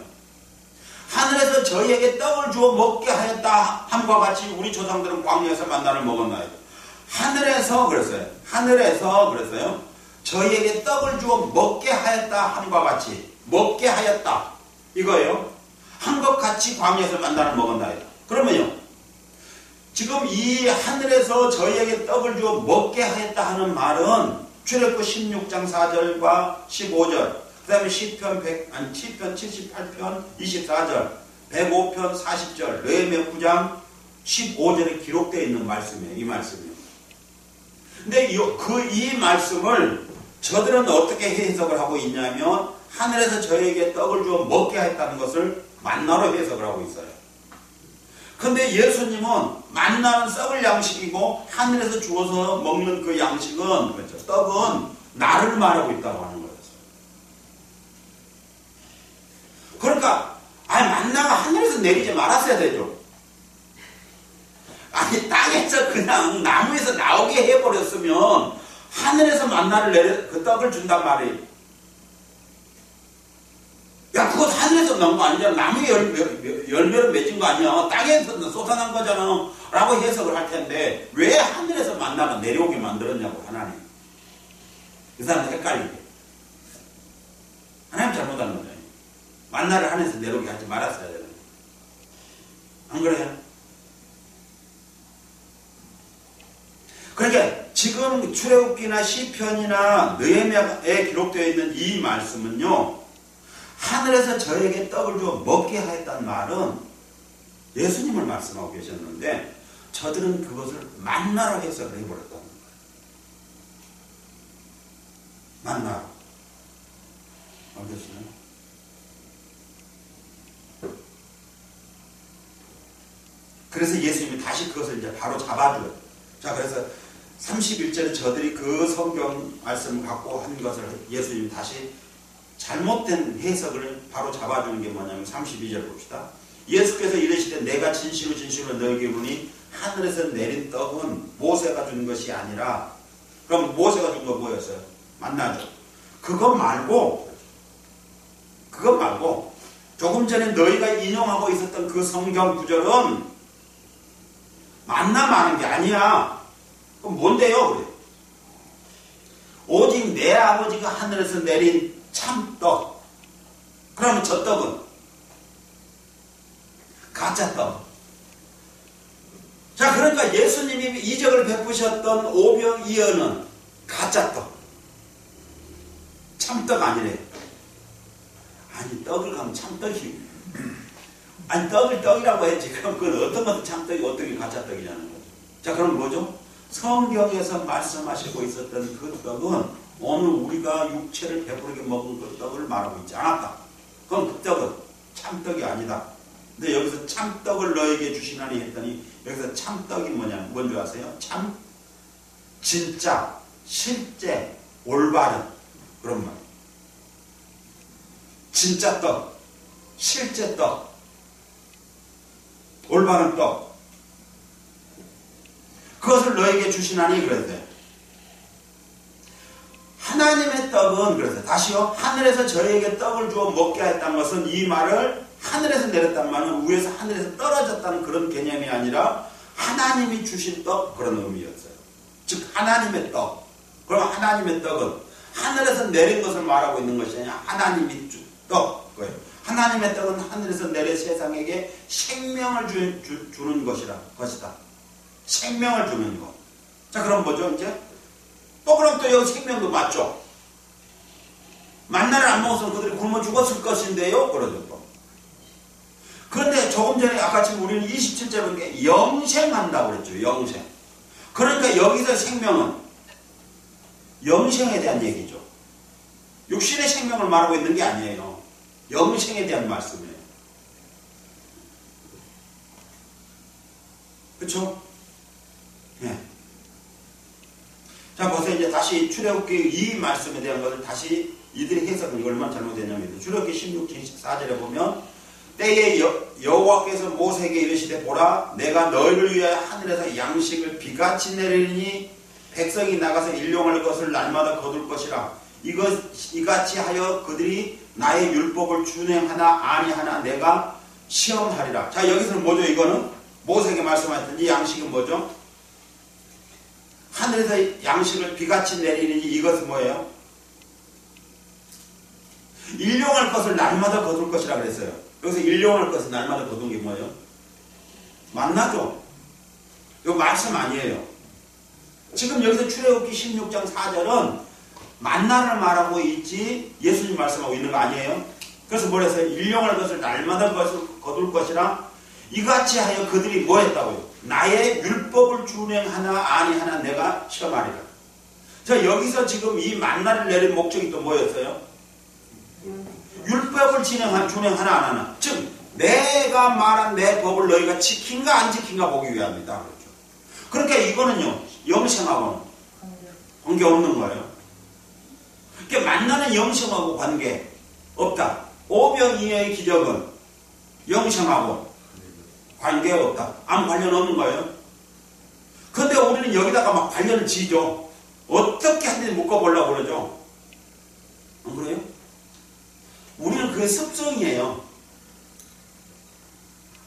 하늘에서 저희에게 떡을 주어 먹게 하였다 함과 같이 우리 조상들은 광야에서 만나를 먹었나이다. 하늘에서 그랬어요. 하늘에서 그랬어요. 저희에게 떡을 주어 먹게 하였다 함과 같이 먹게 하였다 이거예요. 함과 같이 광야에서 만나를 먹었나이다. 그러면요 지금 이 하늘에서 저희에게 떡을 주어 먹게 하였다 하는 말은 출애굽기 16장 4절과 15절 그 다음에 시편 78편 24절 105편 40절 느헤미야 9장 15절에 기록되어 있는 말씀이에요. 이 말씀이요. 근데 이 말씀을 저들은 어떻게 해석을 하고 있냐면 하늘에서 저에게 떡을 주어 먹게 했다는 것을 만나로 해석을 하고 있어요. 근데 예수님은 만나는 썩을 양식이고 하늘에서 주어서 먹는 그 양식은 그렇죠. 떡은 나를 말하고 있다고 하는 거였어요. 그러니까 만나가 하늘에서 내리지 말았어야 되죠. 아니 땅에서 그냥 나무에서 나오게 해버렸으면 하늘에서 만나를 그 떡을 준단 말이에요. 야, 그거 하늘에서 나온 거 아니잖아. 나무에 열매를 맺은 거 아니야. 땅에서 쏟아난 거잖아. 라고 해석을 할 텐데, 왜 하늘에서 만나가 내려오게 만들었냐고, 하나님. 그 사람들 헷갈리게. 하나님 잘못한 거죠. 만나를 하늘에서 내려오게 하지 말았어야 되는 거예요. 안 그래요? 그러니까 지금 출애굽기나 시편이나 느헤미야에 기록되어 있는 이 말씀은요. 하늘에서 저에게 떡을 주어 먹게 하였다는 말은 예수님을 말씀하고 계셨는데 저들은 그것을 만나로 해석을 해버렸다는 거예요. 만나로. 알겠어요? 그래서 예수님이 다시 그것을 이제 바로 잡아줘요. 자, 그래서 31절에 저들이 그 성경 말씀을 갖고 한 것을 예수님이 다시 잘못된 해석을 바로 잡아주는 게 뭐냐면 32절 봅시다. 예수께서 이르시되 내가 진실로 진실로 너희에게 이르노니 하늘에서 내린 떡은 모세가 준 것이 아니라 그럼 모세가 준 거 뭐였어요? 만나죠. 그것 말고 조금 전에 너희가 인용하고 있었던 그 성경 구절은 만나 말하는 게 아니야. 그럼 뭔데요? 그래. 오직 내 아버지가 하늘에서 내린 참떡. 그러면 저 떡은 가짜떡. 자, 그러니까 예수님이 이적을 베푸셨던 오병이어는 가짜떡. 참떡 아니래. 아니, 떡을 가면 참떡이. 아니, 떡을 떡이라고 했지. 그럼 그건 어떤 것은 참떡이, 어떤 게 가짜떡이냐는 거죠. 자, 그럼 뭐죠? 성경에서 말씀하시고 있었던 그 떡은 오늘 우리가 육체를 배부르게 먹은 그 떡을 말하고 있지 않았다. 그럼 그 떡은 참떡이 아니다. 근데 여기서 참떡을 너에게 주시나니 했더니 여기서 참떡이 뭔지 아세요? 참, 진짜, 실제, 올바른 그런 말. 진짜 떡, 실제 떡, 올바른 떡. 그것을 너에게 주시나니 그랬어요. 하나님의 떡은 그래서 다시요. 하늘에서 저희에게 떡을 주어 먹게 했다는 것은 이 말을 하늘에서 내렸단 말은 위에서 하늘에서 떨어졌다는 그런 개념이 아니라 하나님이 주신 떡 그런 의미였어요. 즉 하나님의 떡. 그럼 하나님의 떡은 하늘에서 내린 것을 말하고 있는 것이 아니라 하나님이 준 떡. 거예요. 하나님의 떡은 하늘에서 내려 세상에게 생명을 주는 것이다. 생명을 주는 것. 자 그럼 뭐죠 이제? 또 그럼 또 여기 생명도 맞죠? 만나를 안 먹었으면 그들이 굶어 죽었을 것인데요. 그러죠 또. 그런데 조금 전에 아까 지금 우리는 27절에 본 게 영생한다고 그랬죠. 영생. 그러니까 여기서 생명은 영생에 대한 얘기죠. 육신의 생명을 말하고 있는 게 아니에요. 영생에 대한 말씀이에요. 그렇죠? 네. 자 보세요. 이제 다시 출애굽기 이 말씀에 대한 것을 다시 이들이 해석은 얼마나 잘못됐냐면 출애굽기 16, 24절에 보면 때에 여호와께서 모세에게 이르시되 보라 내가 너희를 위하여 하늘에서 양식을 비같이 내리니 백성이 나가서 일용할 것을 날마다 거둘 것이라 이같이 하여 그들이 나의 율법을 준행하나 아니하나 내가 시험하리라. 자 여기서는 뭐죠? 이거는 모세에게 말씀하셨던 이 양식은 뭐죠? 하늘에서 양식을 비같이 내리니 이것은 뭐예요? 일용할 것을 날마다 거둘 것이라 그랬어요. 여기서 일용할 것을 날마다 거둔 게 뭐예요? 만나죠? 이거 말씀 아니에요. 지금 여기서 출애굽기 16장 4절은 만나를 말하고 있지 예수님 말씀하고 있는 거 아니에요? 그래서 뭐라 했어요? 일용할 것을 날마다 거둘 것이라 이같이 하여 그들이 뭐 했다고요? 나의 율법을 준행하나 아니하나 내가 시험하리라. 자 여기서 지금 이 만나를 내린 목적이 또 뭐였어요? 율법을 준행하나 안 하나. 즉 내가 말한 내 법을 너희가 지킨가 안 지킨가 보기 위함이다. 그렇죠. 그러니까 이거는요 영생하고는 관계없는 거예요. 그러니까 만나는 영생하고 관계 없다. 오병이어의 기적은 영생하고 관계 없다. 아무 관련 없는 거예요. 그런데 우리는 여기다가 막 관련을 지죠. 어떻게 하든지 묶어보려고 그러죠. 안 그래요? 우리는 그게 습성이에요.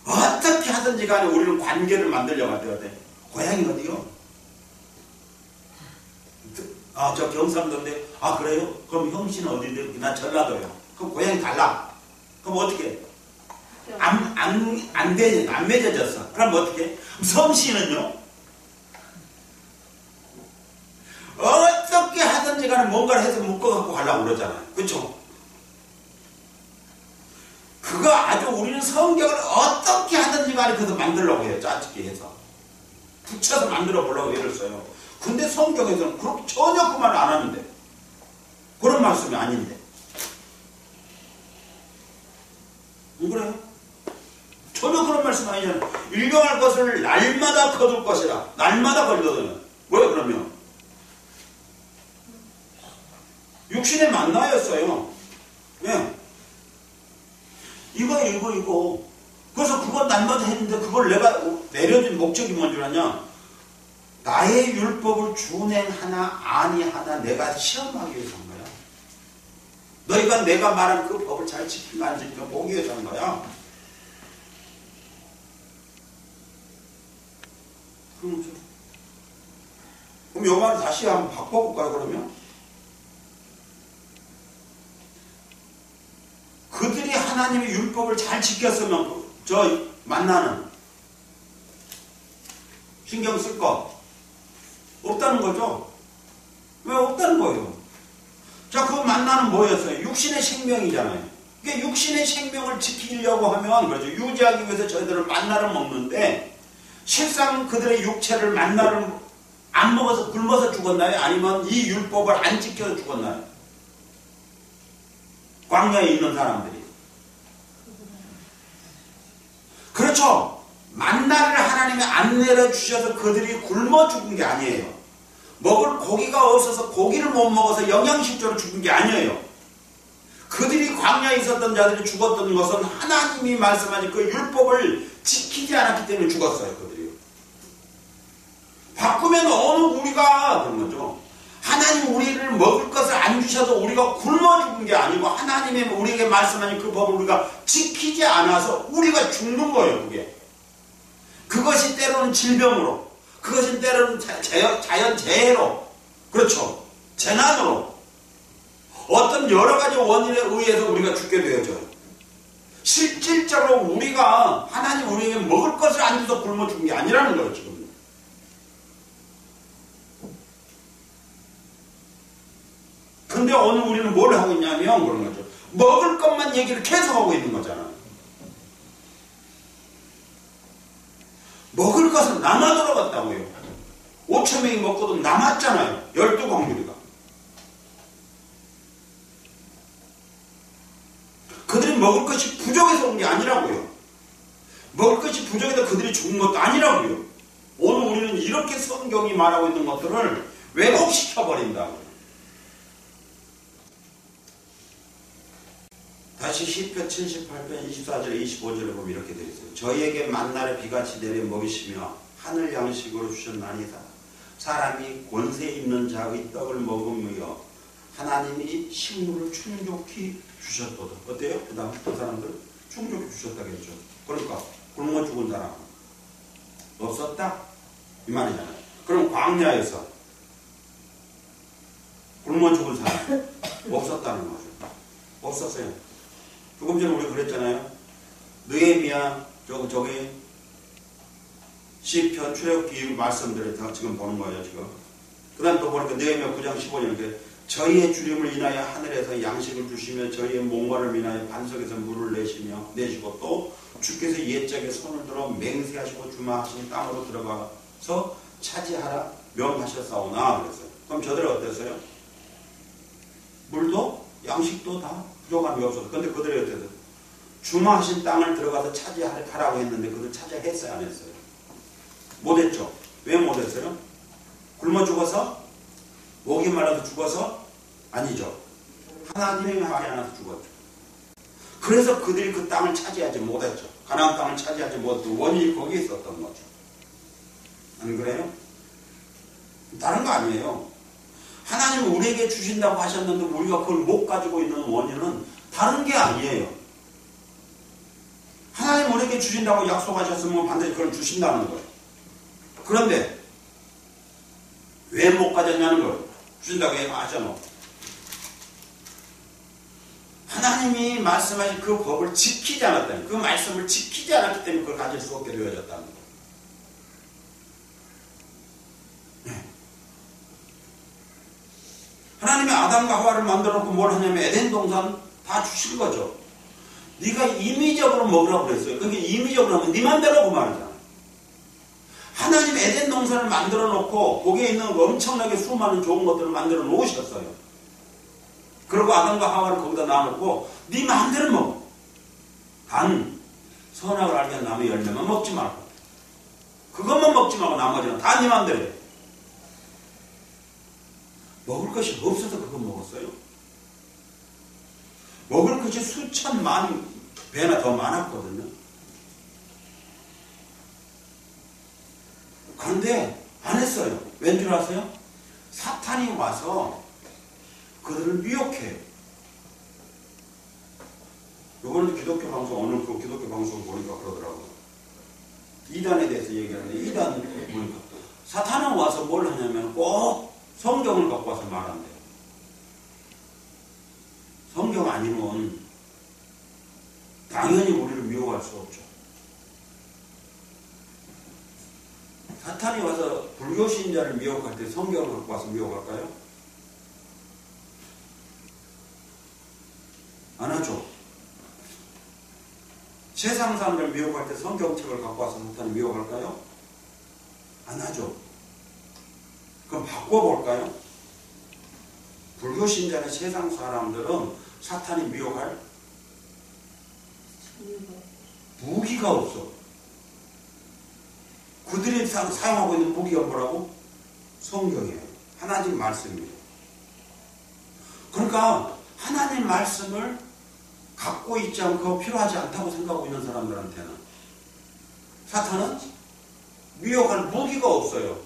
어떻게 하든지 간에 우리는 관계를 만들려고 할 때가 돼. 고향이 어디요? 아, 저 경상도인데, 아, 그래요? 그럼 형씨는 어디인데? 난 전라도요. 그럼 고향이 달라. 그럼 어떻게? 안 맺어졌어. 그럼 어떻게? 성씨는요? 어떻게 하든지 간에 뭔가를 해서 묶어갖고 가려고 그러잖아요. 그쵸? 그거 아주 우리는 성경을 어떻게 하든지 간에 그것을 만들려고 해요. 짜집기 해서. 붙여서 만들어 보려고 애를 써요. 근데 성경에서는 그렇게 전혀 그 말을 안 하는데. 그런 말씀이 아닌데. 안 그래요? 전혀 그런 말씀 아니잖아요. 일용할 것을 날마다 거둘 것이라. 날마다 걸거든요. 뭐예요 그러면? 육신의 만나였어요. 예. 이거. 그래서 그건 날마다 했는데 그걸 내가 내려준 목적이 뭔 줄 아냐? 나의 율법을 준행하나 아니하나 내가 시험하기 위해서 한 거야. 너희가 내가 말한 그 법을 잘 지키면 안 지키면 보기 위해서 한 거야. 그럼 요 말을 다시 한번 바꿔볼까요 그러면? 그들이 하나님의 율법을 잘 지켰으면 저 만나는 신경 쓸 거 없다는 거죠. 왜 없다는 거예요? 자, 그 만나는 뭐였어요? 육신의 생명이잖아요. 그러니까 육신의 생명을 지키려고 하면 그렇죠. 유지하기 위해서 저희들은 만나를 먹는데 실상 그들의 육체를 만나를 안 먹어서 굶어서 죽었나요? 아니면 이 율법을 안 지켜서 죽었나요? 광야에 있는 사람들이. 그렇죠. 만나를 하나님이 안 내려주셔서 그들이 굶어 죽은 게 아니에요. 먹을 고기가 없어서 고기를 못 먹어서 영양실조로 죽은 게 아니에요. 그들이 광야에 있었던 자들이 죽었던 것은 하나님이 말씀하신 그 율법을 지키지 않았기 때문에 죽었어요. 그들이. 바꾸면 어느 우리가 그런 거죠. 하나님 우리를 먹을 것을 안 주셔도 우리가 굶어 죽은 게 아니고 하나님이 우리에게 말씀하신 그 법을 우리가 지키지 않아서 우리가 죽는 거예요. 그게. 그것이 때로는 질병으로, 그것이 때로는 자연재해로, 그렇죠. 재난으로, 어떤 여러 가지 원인에 의해서 우리가 죽게 되어져요. 실질적으로 우리가 하나님 우리에게 먹을 것을 안 줘서 굶어 죽은 게 아니라는 거예요. 지금. 근데 오늘 우리는 뭘 하고 있냐면 그런 거죠. 먹을 것만 얘기를 계속 하고 있는 거잖아요. 먹을 것은 남아 돌아갔다고요. 5,000명이 먹고도 남았잖아요. 12광주리가. 그들이 먹을 것이 부족해서 온 게 아니라고요. 먹을 것이 부족해서 그들이 죽은 것도 아니라고요. 오늘 우리는 이렇게 성경이 말하고 있는 것들을 왜곡시켜버린다고요. 다시 시편 78편 24절 25절에 보면 이렇게 되어 있어요. 저희에게 만나를 비같이 내려 먹이시며 하늘 양식으로 주셨나이다. 사람이 권세 있는 자의 떡을 먹으며 하나님이 식물을 충족히 주셨거든. 어때요? 그 다음 그 사람들 충족히 주셨다겠죠. 그러니까 굶어 죽은 사람 없었다? 이 말이잖아요. 그럼 광야에서 굶어 죽은 사람 없었다는 거죠. 없었어요. 조금 전에 우리 그랬잖아요. 느헤미야 저기 시편 출애굽기 말씀들을 다 지금 보는 거예요. 지금. 그 다음 또 보니까 느헤미야 9장 15절 이렇게 저희의 주림을 인하여 하늘에서 양식을 주시며 저희의 목마를 인하여 반석에서 물을 내시고 또 주께서 옛적에 손을 들어 맹세하시고 주마하신 땅으로 들어가서 차지하라 명하셨사오나 그랬어요. 그럼 저들은 어땠어요? 물도 양식도 다 부족함이 없어서. 근데 그들이 어땠어요? 주마하신 땅을 들어가서 차지하라고 했는데 그들 차지했어요? 안 했어요? 못했죠. 왜 못했어요? 굶어 죽어서? 목이 말라서 죽어서? 아니죠. 하나님이 하지 않아서 죽었죠. 그래서 그들이 그 땅을 차지하지 못했죠. 가나안 땅을 차지하지 못했던 원인이 거기에 있었던 거죠. 안 그래요? 다른 거 아니에요. 하나님은 우리에게 주신다고 하셨는데 우리가 그걸 못 가지고 있는 원인은 다른 게 아니에요. 하나님 우리에게 주신다고 약속하셨으면 반드시 그걸 주신다는 거예요. 그런데 왜 못 가졌냐는 거예요. 주신다고 하잖아. 하나님이 말씀하신 그 법을 지키지 않았다니, 그 말씀을 지키지 않았기 때문에 그걸 가질 수 없게 되어졌다는 거예요. 하나님이 아담과 하와를 만들어 놓고 뭘 하냐면 에덴 동산 다 주신 거죠. 네가 임의적으로 먹으라고 그랬어요. 그게 임의적으로 하면 네 맘대로 그 말이잖아. 하나님 에덴 동산을 만들어 놓고 거기에 있는 엄청나게 수많은 좋은 것들을 만들어 놓으셨어요. 그리고 아담과 하와를 거기다 놔놓고 네 맘대로 먹어. 단 선악을 알게 한 나무 열매만 먹지 말고 그것만 먹지 말고 나머지는 다 네 맘대로 해. 먹을 것이 없어서 그거 먹었어요. 먹을 것이 수천만 배나 더 많았거든요. 그런데 안 했어요. 왠 줄 아세요? 사탄이 와서 그들을 미혹해요. 요번에도 기독교 방송, 오늘 그 기독교 방송 보니까 그러더라고요. 이단에 대해서 얘기하는데 이단 보니까 사탄은 와서 뭘 하냐면 꼭 성경을 갖고 와서 말한대요. 성경 아니면 당연히 우리를 미혹할 수 없죠. 사탄이 와서 불교 신자를 미혹할 때 성경을 갖고 와서 미혹할까요? 안 하죠. 세상 사람들을 미혹할 때 성경책을 갖고 와서 사탄이 미혹할까요? 안 하죠. 그럼 바꿔볼까요? 불교 신자나 세상 사람들은 사탄이 미혹할 무기가 없어. 그들이 사용하고 있는 무기가 뭐라고? 성경이에요. 하나님 말씀이에요. 그러니까 하나님 말씀을 갖고 있지 않고 필요하지 않다고 생각하고 있는 사람들한테는 사탄은 미혹할 무기가 없어요.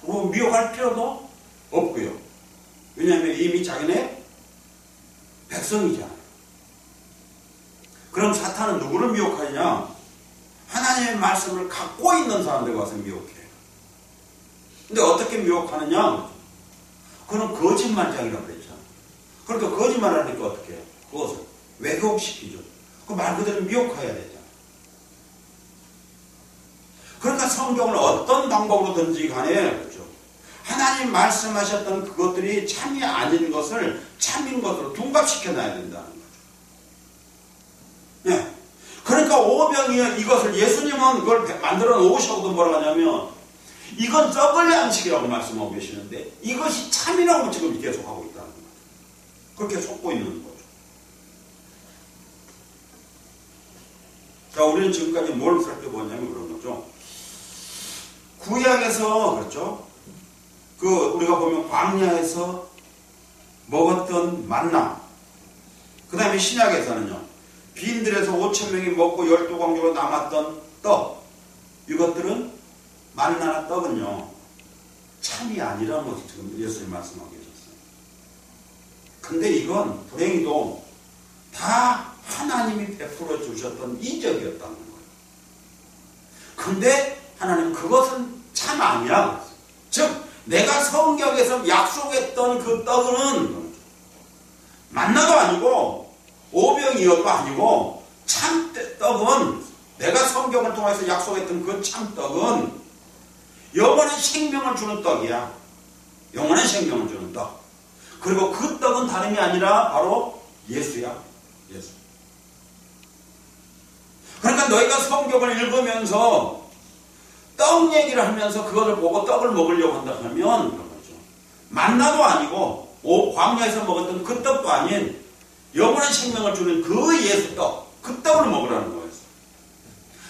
그리고 미혹할 필요도 없고요. 왜냐하면 이미 자기네 백성이잖아요. 그럼 사탄은 누구를 미혹하느냐? 하나님의 말씀을 갖고 있는 사람들 와서 미혹해요. 근데 어떻게 미혹하느냐? 그건 거짓말장이라고 그랬잖아요. 그러니까 거짓말하니까 어떻게 해요? 그것을 왜곡시키죠. 그 말 그대로 미혹해야 되잖아요. 그러니까 성경을 어떤 방법으로든지 간에 그렇죠. 하나님 말씀하셨던 그것들이 참이 아닌 것을 참인 것으로 둔갑시켜 놔야 된다는 거죠. 네. 그러니까 오병이어 이것을 예수님은 그걸 만들어 놓으셔도 뭐라고 하냐면 이건 썩을 양식이라고 말씀하고 계시는데 이것이 참이라고 지금 계속하고 있다는 거죠. 그렇게 속고 있는 거죠. 자, 우리는 지금까지 뭘 살펴보냐면 그런 거죠. 구약에서 그렇죠. 우리가 보면 광야에서 먹었던 만나. 그 다음에 신약에서는요. 빈들에서 5,000명이 먹고 12광주로 남았던 떡. 이것들은 만나나 떡은요. 참이 아니라는 것을 지금 예수님 말씀하고 계셨어요. 근데 이건 불행히도 다 하나님이 베풀어 주셨던 이적이었다는 거예요. 근데 하나님 그것은 참 아니야. 즉 내가 성경에서 약속했던 그 떡은 만나도 아니고 오병이어도 아니고 참떡은 내가 성경을 통해서 약속했던 그 참떡은 영원한 생명을 주는 떡이야. 영원한 생명을 주는 떡. 그리고 그 떡은 다름이 아니라 바로 예수야. 예수. 그러니까 너희가 성경을 읽으면서 떡 얘기를 하면서 그것을 보고 떡을 먹으려고 한다 하면 그런 거죠. 만나도 아니고 광야에서 먹었던 그 떡도 아닌 영원한 생명을 주는 그 예수 떡, 그 떡을 먹으라는 거였어요.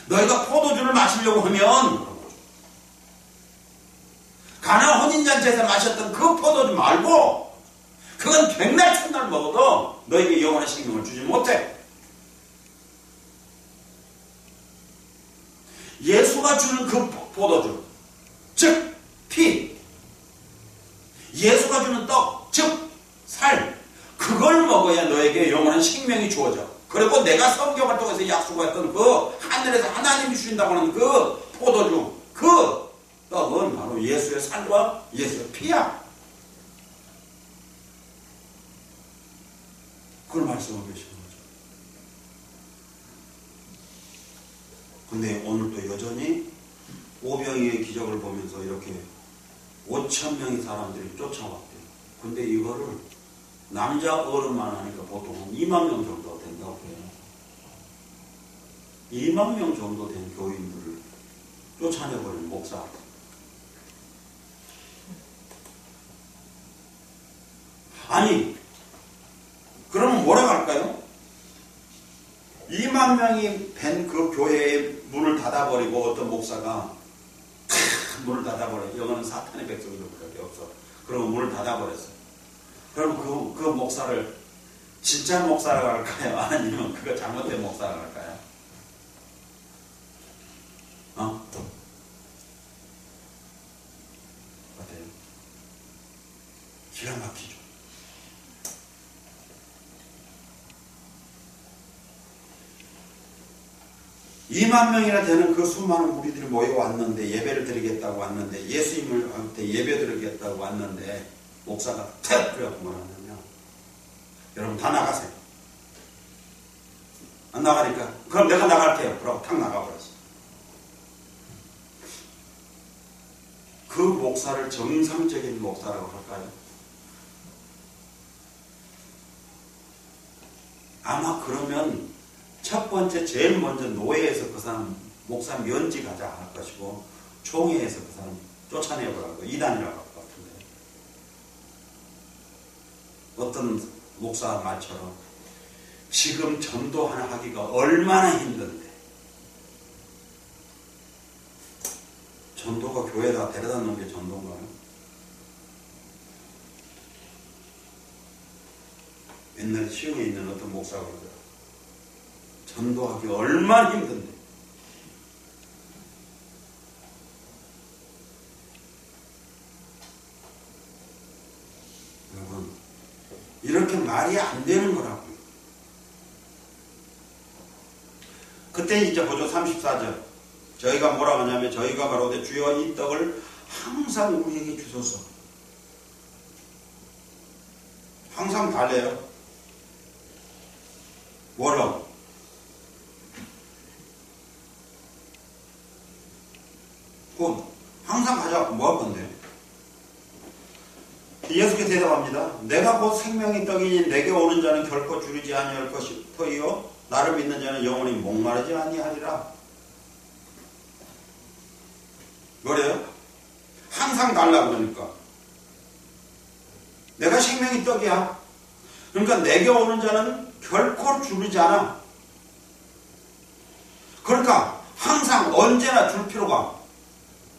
너희가 포도주를 마시려고 하면 그런 거죠. 가나 혼인잔치에서 마셨던 그 포도주 말고 그건 백날 천날 먹어도 너에게 영원한 생명을 주지 못해. 예수가 주는 그 포도주, 즉 피, 예수가 주는 떡, 즉 살, 그걸 먹어야 너에게 영원한 생명이 주어져. 그리고 내가 성경을 통해서 약속했던 그 하늘에서 하나님이 주신다고 하는 그 포도주, 그 떡은 바로 예수의 살과 예수의 피야. 그걸 말씀하고 계시는 거죠. 근데 오늘도 여전히 오병이의 기적을 보면서 이렇게 5,000명의 사람들이 쫓아왔대요. 근데 이거를 남자 어른만 하니까 보통 한 2만 명 정도 된다고 해요. 2만 명 정도 된 교인들을 쫓아내버린 목사. 아니, 그러면 뭐라고 할까요? 2만 명이 된 그 교회의 문을 닫아버리고 어떤 목사가 문을 닫아버려요. 이거는 사탄의 백성들밖에 없어. 그러고 문을 닫아버렸어요. 그럼 그 목사를 진짜 목사라고 할까요? 아니면 그거 잘못된 목사라고 할까요? 어때요? 기가 막히죠. (2만 명이나 되는 그 수많은 무리들이 모여왔는데 예배를 드리겠다고 왔는데 예수님한테 예배 드리겠다고 왔는데 목사가 탁 그래갖고 뭐라 하냐면 여러분 다 나가세요. 안 나가니까 그럼 내가 나갈게요. 그러고 탁 나가버렸어요. 그 목사를 정상적인 목사라고 할까요? 아마 그러면 첫 번째 제일 먼저 노예에서 그 사람 목사 면직하자 할 것이고 총회에서 그 사람 쫓아내버리고 이단이라고 할 것 같은데 어떤 목사 말처럼 지금 전도 하나 하기가 얼마나 힘든데 전도가 교회에다 데려다 놓은 게 전도인가요? 옛날에 시흥에 있는 어떤 목사가 그러더라고요. 전도하기 얼마나 힘든데. 여러분, 이렇게 말이 안 되는 거라고요. 그때 이제 보죠. 34절. 저희가 뭐라고 하냐면 저희가 바로 주여 이 떡을 항상 우리에게 주소서. 항상 달래요. 뭐라고? 항상 가져갖고 뭐 할 건데? 예수께서 대답합니다. 내가 곧 생명의 떡이니 내게 오는 자는 결코 줄이지 아니할 것이요 나를 믿는 자는 영원히 목마르지 아니하리라. 뭐래요? 항상 달라 그러니까. 내가 생명의 떡이야. 그러니까 내게 오는 자는 결코 줄이지 않아. 그러니까 항상 언제나 줄 필요가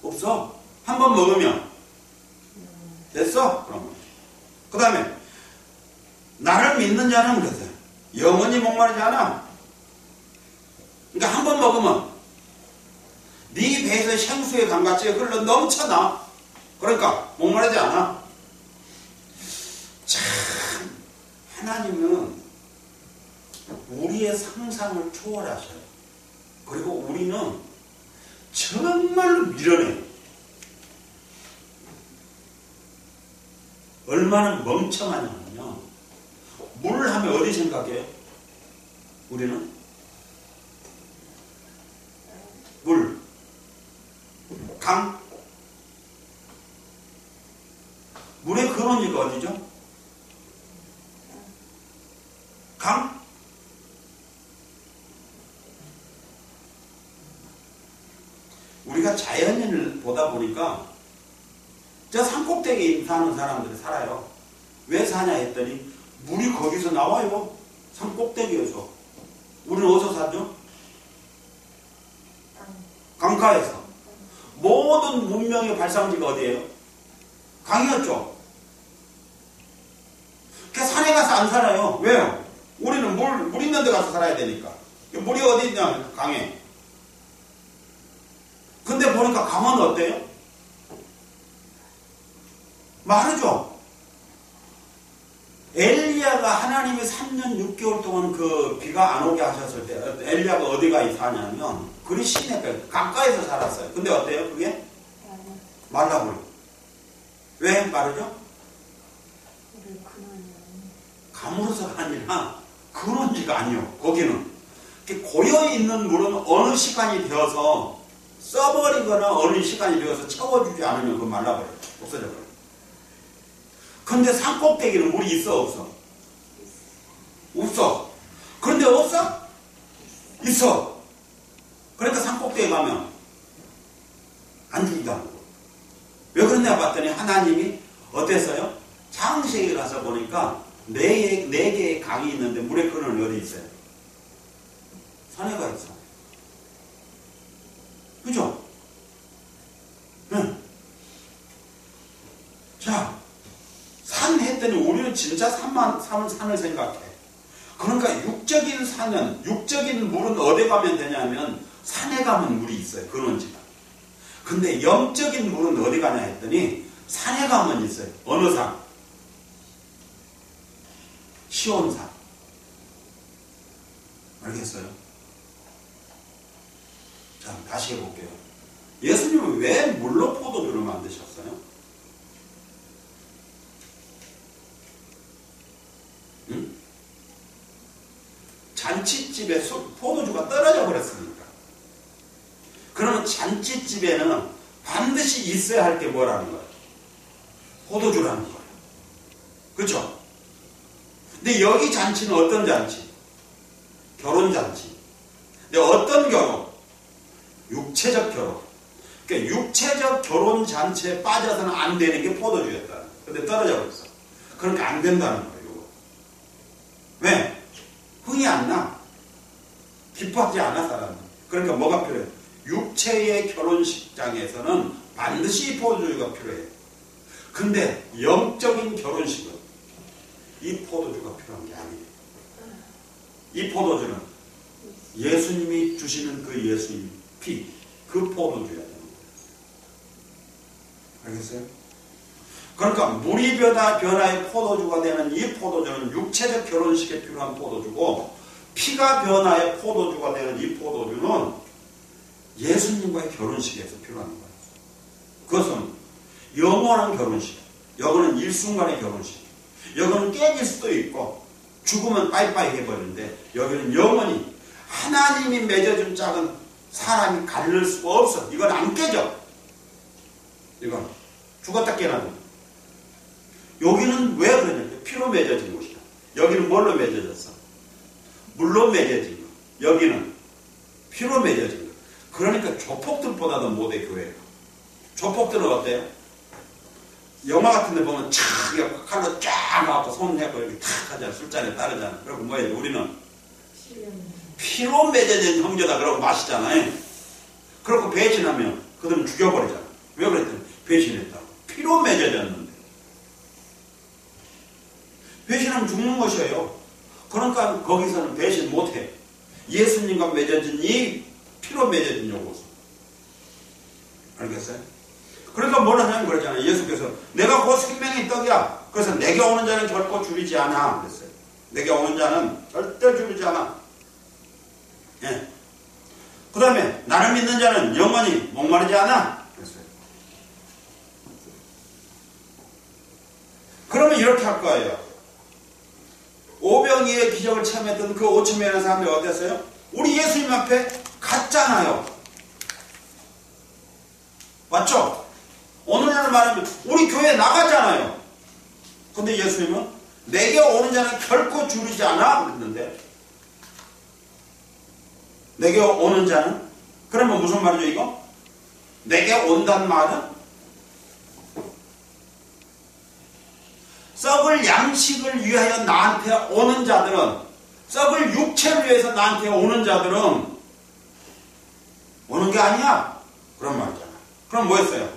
없어. 한번 먹으면 됐어? 그러면. 그 다음에 나를 믿는 자는 그랬어요. 영원히 목마르지 않아. 그러니까 한번 먹으면 네 배에서 생수의 강같이 흘러 넘쳐나. 그러니까 목마르지 않아. 참 하나님은 우리의 상상을 초월하셔요. 그리고 우리는 정말로 미련해요. 얼마나 멍청하냐면요. 물 하면 어디 생각해요? 우리는? 물. 강. 물의 근원지가 어디죠? 강? 우리가 자연인을 보다 보니까 저 산꼭대기에 사는 사람들이 살아요. 왜 사냐 했더니 물이 거기서 나와요. 산꼭대기에서. 우리는 어디서 사죠? 강가에서. 모든 문명의 발상지가 어디예요? 강이었죠. 그러니까 산에 가서 안 살아요. 왜요? 우리는 물 있는 데 가서 살아야 되니까. 물이 어디 있냐? 강에. 근데 보니까 강은 어때요? 마르죠. 엘리야가 하나님이 3년 6개월 동안 그 비가 안 오게 하셨을 때 엘리야가 어디가 사냐면 그리 시내가 강가에서 살았어요. 근데 어때요? 그게? 말라버려. 왜 마르죠? 가물어서가 아니라 근원지가 아니요. 거기는 고여있는 물은 어느 시간이 되어서 써버리거나 어느 시간이 되어서 채워주지 않으면 그건 말라버려요. 없어져버려요. 근데 산꼭대기는 물이 있어 없어? 없어. 그런데 없어? 있어. 그러니까 산꼭대기 가면 안 죽는다는 거. 왜 그러냐 봤더니 하나님이 어땠어요? 창세기에 가서 보니까 네 개의 강이 있는데 물의 근원은 어디 있어요? 산에가 있어. 그죠? 응. 자, 산 했더니 우리는 진짜 산을 생각해. 그러니까 육적인 산은, 육적인 물은 어디 가면 되냐면 산에 가면 물이 있어요. 근원지가. 근데 영적인 물은 어디 가냐 했더니 산에 가면 있어요. 어느 산? 시온산. 알겠어요? 자, 다시 해볼게요. 예수님은 왜 물로 포도주를 만드셨어요? 응? 잔치집에 포도주가 떨어져 버렸으니까. 그러면 잔치집에는 반드시 있어야 할 게 뭐라는 거예요? 포도주라는 거예요. 그렇죠? 근데 여기 잔치는 어떤 잔치? 결혼잔치. 근데 어떤 결혼? 육체적 결혼. 그러니까 육체적 결혼잔치에 빠져서는 안 되는 게 포도주였다. 근데 떨어져 버렸어. 그러니까 안 된다는 거예요. 왜? 흥이 안 나. 기뻐하지 않아, 사람은. 그러니까 뭐가 필요해? 육체의 결혼식장에서는 반드시 포도주가 필요해요. 근데 영적인 결혼식은 이 포도주가 필요한 게 아니에요. 이 포도주는 예수님이 주시는 그 예수님 피, 그 포도주야 되는 거예요. 알겠어요? 그러니까 물이 변화의 포도주가 되는 이 포도주는 육체적 결혼식에 필요한 포도주고, 피가 변화의 포도주가 되는 이 포도주는 예수님과의 결혼식에서 필요한 거예요. 그것은 영원한 결혼식, 여기는 일순간의 결혼식, 여기는 깨질 수도 있고 죽으면 빠이빠이 해버리는데, 여기는 영원히 하나님이 맺어준 짝은 사람이 가릴 수가 없어. 이건 안 깨져. 이건 죽었다 깨나는. 여기는 왜 그러냐? 피로 맺어진 곳이야. 여기는 뭘로 맺어졌어? 물로 맺어진 거. 여기는 피로 맺어진 거. 그러니까 조폭들보다도 못해, 교회가. 조폭들은 어때요? 영화 같은 데 보면 촥 칼로 쫙 가고 손 해고 이렇게 탁 하잖아. 술잔에 따르잖아. 그리고 뭐예요? 우리는 피로 맺어진 형제다 그러고 마시잖아요. 그렇고 배신하면 그들은 죽여버리잖아. 왜 그랬더니 배신했다고. 피로 맺어졌는데. 배신하면 죽는 것이에요. 그러니까 거기서는 배신 못해. 예수님과 맺어진 이 피로 맺어진 요것은. 알겠어요? 그러니까 뭘 하냐면 그러잖아요. 예수께서 내가 곧 생명의 떡이야. 그래서 내게 오는 자는 결코 줄이지 않아. 그랬어요. 내게 오는 자는 절대 줄이지 않아. 예. 그 다음에 나를 믿는 자는 영원히 목마르지 않아. 그랬어요. 그러면 이렇게 할 거예요. 오병이의 기적을 체험했던 그 5,000명의 사람들이 어땠어요? 우리 예수님 앞에 갔잖아요. 맞죠? 오늘날 말하면 우리 교회 나가잖아요. 근데 예수님은 내게 오는 자는 결코 줄이지 않아 그랬는데, 내게 오는 자는, 그러면 무슨 말이죠 이거? 내게 온단 말은 썩을 양식을 위하여 나한테 오는 자들은, 썩을 육체를 위해서 나한테 오는 자들은 오는 게 아니야. 그런 말이잖아. 그럼 뭐였어요?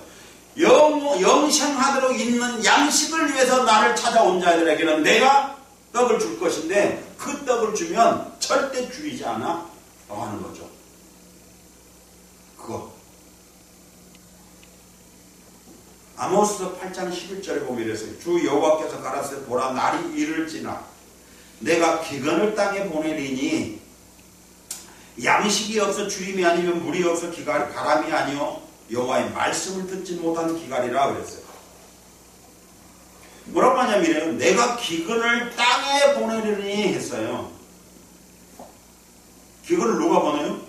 영생하도록 있는 양식을 위해서 나를 찾아온 자들에게는 내가 떡을 줄 것인데, 그 떡을 주면 절대 줄이지 않아 하는 거죠. 그거. 아모스 8장 11절에 보면 이랬어요. 주 여호와께서 가라사대 보라, 날이 이를지나 내가 기근을 땅에 보내리니 양식이 없어 주림이 아니면 물이 없어 가람이 아니요 여호와의 말씀을 듣지 못한 기갈이라 그랬어요. 뭐라고 하냐면 이래요. 내가 기근을 땅에 보내리니 했어요. 기근을 누가 보내요?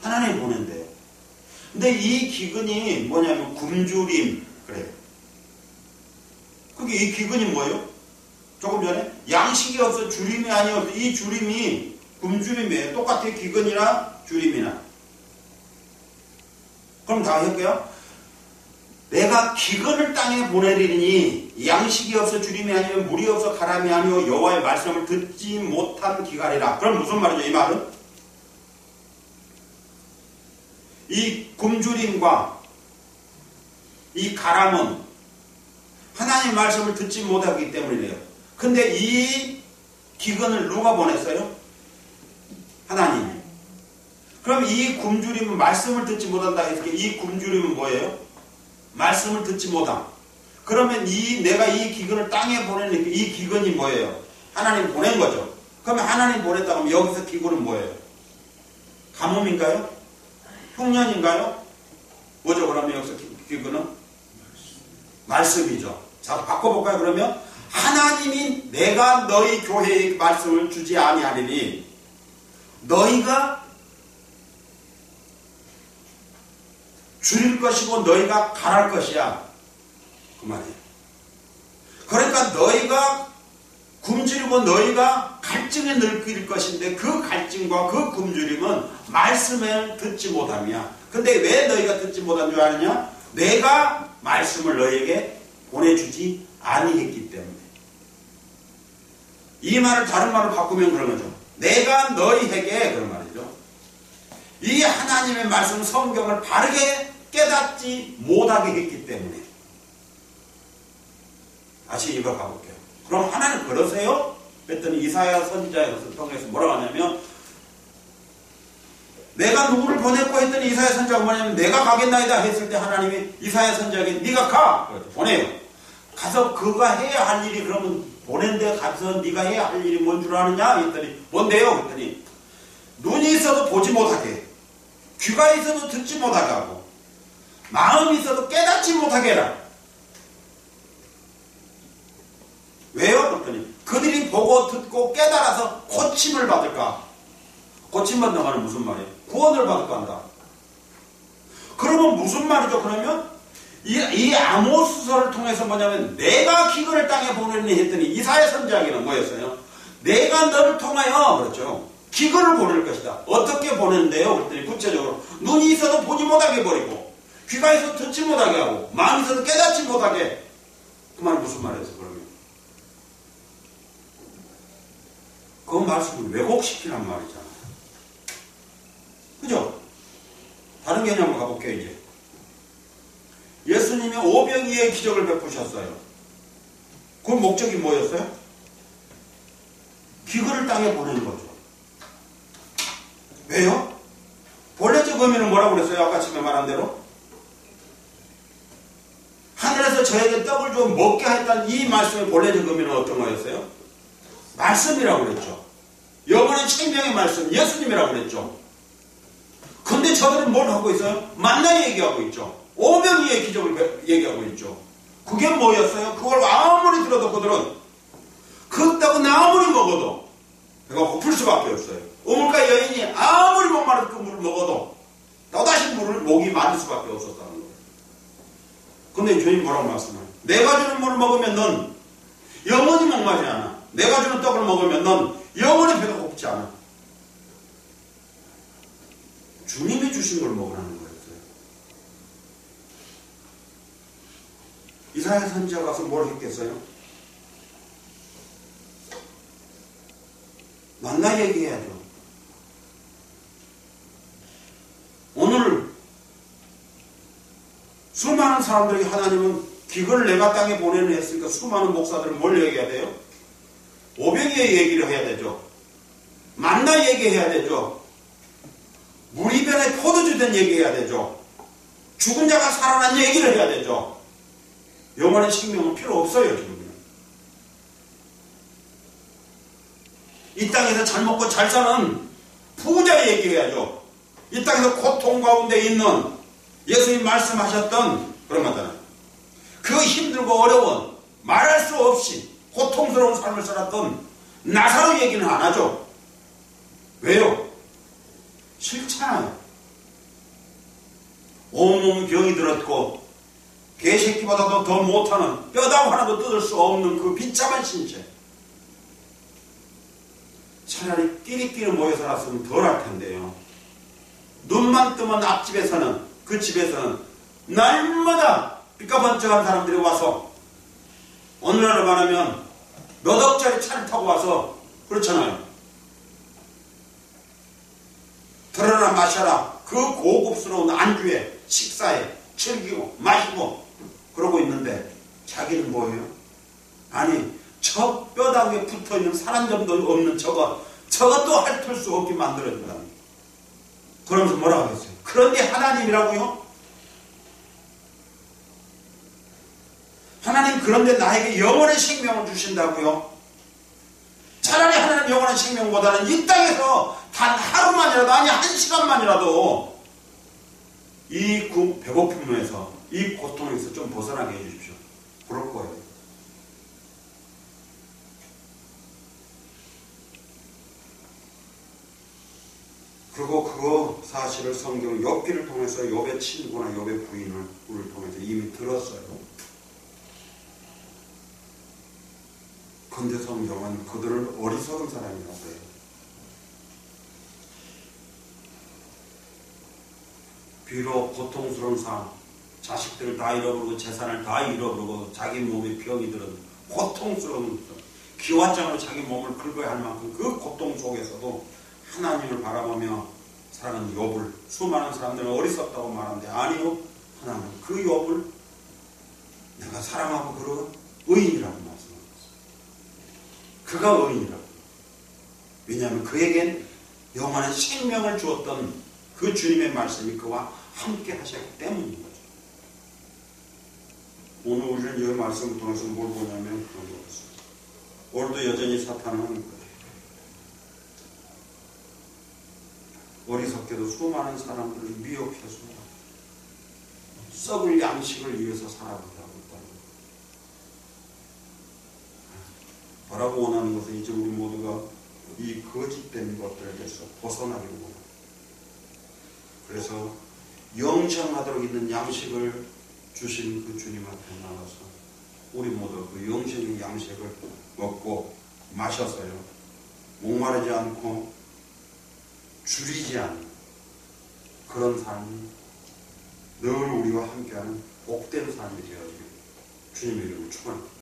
하나님이 보낸대요. 근데 이 기근이 뭐냐면 굶주림 그래요. 그게 이 기근이 뭐예요? 조금 전에 양식이 없어 주림이 아니었어. 이 주림이 굶주림이에요. 똑같아요. 기근이나 주림이나. 그럼 다 할게요. 내가 기근을 땅에 보내리니 양식이 없어 주림이 아니면 물이 없어 가람이 아니오 여호와의 말씀을 듣지 못한 기갈이라. 그럼 무슨 말이죠? 이 말은? 이 굶주림과 이 가람은 하나님의 말씀을 듣지 못하기 때문이래요. 근데 이 기근을 누가 보냈어요? 하나님이. 그럼 이 굶주림은 말씀을 듣지 못한다 했을 때 이 굶주림은 뭐예요? 말씀을 듣지 못함. 그러면 내가 이 기근을 땅에 보내니까 이 기근이 뭐예요? 하나님 보낸 거죠. 그러면 하나님 보냈다고 하면 여기서 기근은 뭐예요? 가뭄인가요? 흉년인가요? 뭐죠? 그러면 여기서 기근은? 말씀이죠. 자, 바꿔볼까요? 그러면 하나님이 내가 너희 교회에 말씀을 주지 아니하리니 너희가 줄일 것이고 너희가 가랄 것이야. 그 말이에요. 그러니까 너희가 굶주리고 너희가 갈증에 늙힐 것인데 그 갈증과 그 굶주림은 말씀을 듣지 못함이야. 근데 왜 너희가 듣지 못한 줄 아느냐? 내가 말씀을 너희에게 보내주지 아니했기 때문에. 이 말을 다른 말로 바꾸면 그런 거죠. 내가 너희에게 그런 말이죠. 이 하나님의 말씀 성경을 바르게 깨닫지 못하게 했기 때문에. 다시 이거 가볼게요. 그럼 하나님 그러세요? 그랬더니 이사야 선지자에서 통해서 뭐라고 하냐면, 내가 누구를 보냈고 했더니 이사야 선지자가 뭐냐면, 내가 가겠나이다 했을 때 하나님이 이사야 선지자에게 네가 가! 보내요. 가서 그가 해야 할 일이, 그러면 보낸 데 가서 네가 해야 할 일이 뭔 줄 아느냐 했더니 뭔데요? 했더니 눈이 있어도 보지 못하게, 귀가 있어도 듣지 못하게 하고, 마음이 있어도 깨닫지 못하게 해라. 왜요? 그랬더니 그들이 보고 듣고 깨달아서 고침을 받을까? 고침 받는 말은 무슨 말이에요? 구원을 받을까 한다. 그러면 무슨 말이죠? 그러면 이 아모스서를 통해서 뭐냐면, 내가 기근을 땅에 보내니 했더니 이사야 선지자에게는 뭐였어요? 내가 너를 통하여, 그렇죠, 기근을 보낼 것이다. 어떻게 보내는데요? 그랬더니 구체적으로 눈이 있어도 보지 못하게 버리고, 귀가 있어도 듣지 못하게 하고, 마음이 있어도 깨닫지 못하게. 그 말이 무슨 말이었어 그러면? 그 말씀을 왜곡시키란 말이잖아. 그죠? 다른 개념으로 가볼게요. 이제 예수님이 오병이의 기적을 베푸셨어요. 그 목적이 뭐였어요? 기근을 땅에 보내는 거죠. 왜요? 본래적 의미는 뭐라고 그랬어요? 아까 처음에 말한 대로 하늘에서 저에게 떡을 좀 먹게 했다는 이 말씀의 본래적 의미는 어떤 거였어요? 말씀이라고 그랬죠. 영원한 생명의 말씀, 예수님이라고 그랬죠. 근데 저들은 뭘 하고 있어요? 만나 얘기하고 있죠. 오병이의 기적을 얘기하고 있죠. 그게 뭐였어요? 그걸 아무리 들어도 그들은 그 떡은 아무리 먹어도 배가 고플 수밖에 없어요. 우물가 여인이 아무리 목마르게 그 물을 먹어도 또다시 목이 마를 수밖에 없었다는 거예요. 근데 주님 뭐라고 말씀해요? 내가 주는 물을 먹으면 넌 영원히 목마르지 않아. 내가 주는 떡을 먹으면 넌 영원히 배가 고프지 않아. 주님이 주신 걸 먹으라는 거였어요. 이사야 선지자 가서 뭘 했겠어요? 만나 얘기해야죠. 오늘 수많은 사람들에게 하나님은 기근을 내가 땅에 보내는 했으니까 수많은 목사들은 뭘 얘기해야 돼요? 오병이의 얘기를 해야 되죠. 만나 얘기해야 되죠. 물이변에 포도주 된 얘기해야 되죠. 죽은 자가 살아난 얘기를 해야 되죠. 영원한 생명은 필요 없어요. 지금은. 이 땅에서 잘 먹고 잘 사는 부자 얘기해야죠. 이 땅에서 고통 가운데 있는 예수님 말씀하셨던 그런 것들은 그 힘들고 어려운 말할 수 없이 고통스러운 삶을 살았던 나사로 얘기는 안 하죠. 왜요? 싫잖아요. 온몸 병이 들었고 개새끼보다도 더 못하는 뼈다구 하나도 뜯을 수 없는 그 비참한 신체. 차라리 끼리끼리 모여 살았으면 덜 할 텐데요. 눈만 뜨면 앞집에서는 그 집에서는 날마다 삐까번쩍한 사람들이 와서 오늘날로 말하면 몇 억짜리 차를 타고 와서 그렇잖아요. 들어라 마셔라. 그 고급스러운 안주에 식사에 즐기고 마시고 그러고 있는데 자기는 뭐예요? 아니 저 뼈다귀에 붙어있는 사람점도 없는 저것도 핥을 수 없게 만들어준다. 그러면서 뭐라고 하겠어요? 그런데 하나님이라고요? 하나님 그런데 나에게 영원한 생명을 주신다고요? 차라리 하나님 영원한 생명보다는 이 땅에서 단 하루만이라도 아니 한 시간만이라도 이 배고픔에서 이 고통에서 좀 벗어나게 해주십시오. 그럴 거예요. 그리고 그거 사실을 성경 욥기를 통해서 욥의 친구나 욥의 부인을 통해서 이미 들었어요. 근데 성경은 그들을 어리석은 사람이라고 해요. 비록 고통스러운 삶, 자식들을 다 잃어버리고 재산을 다 잃어버리고 자기 몸에 병이 들은 고통스러운 기와장으로 자기 몸을 긁어야 할 만큼 그 고통 속에서도 하나님을 바라보며 사랑하는 욥을 수많은 사람들은 어리석다고 말하는데 아니요. 하나님은 그 욥을 내가 사랑하고 그런 의인이라고 말씀합니다. 그가 의인이라고. 왜냐하면 그에겐 영원한 생명을 주었던 그 주님의 말씀이 그와 함께 하셨기 때문인 거죠. 오늘 우리는 이 말씀을 통해서 뭘 보냐면 그런 거였습니다. 오늘도 여전히 사탄은 어리석게도 수많은 사람들을 미혹해서 썩을 양식을 위해서 살아가게 하고 있다는 거예요. 뭐라고 원하는 것은 이제 우리 모두가 이 거짓된 것들에서 벗어나기를 원합니다. 그래서 영생하도록 있는 양식을 주신 그 주님 앞에 나가서 우리 모두 그 영생의 양식을 먹고 마셔서요. 목마르지 않고 줄이지 않는 그런 삶이 늘 우리와 함께하는 복된 삶이 되어지길 주님의 이름으로 축원합니다.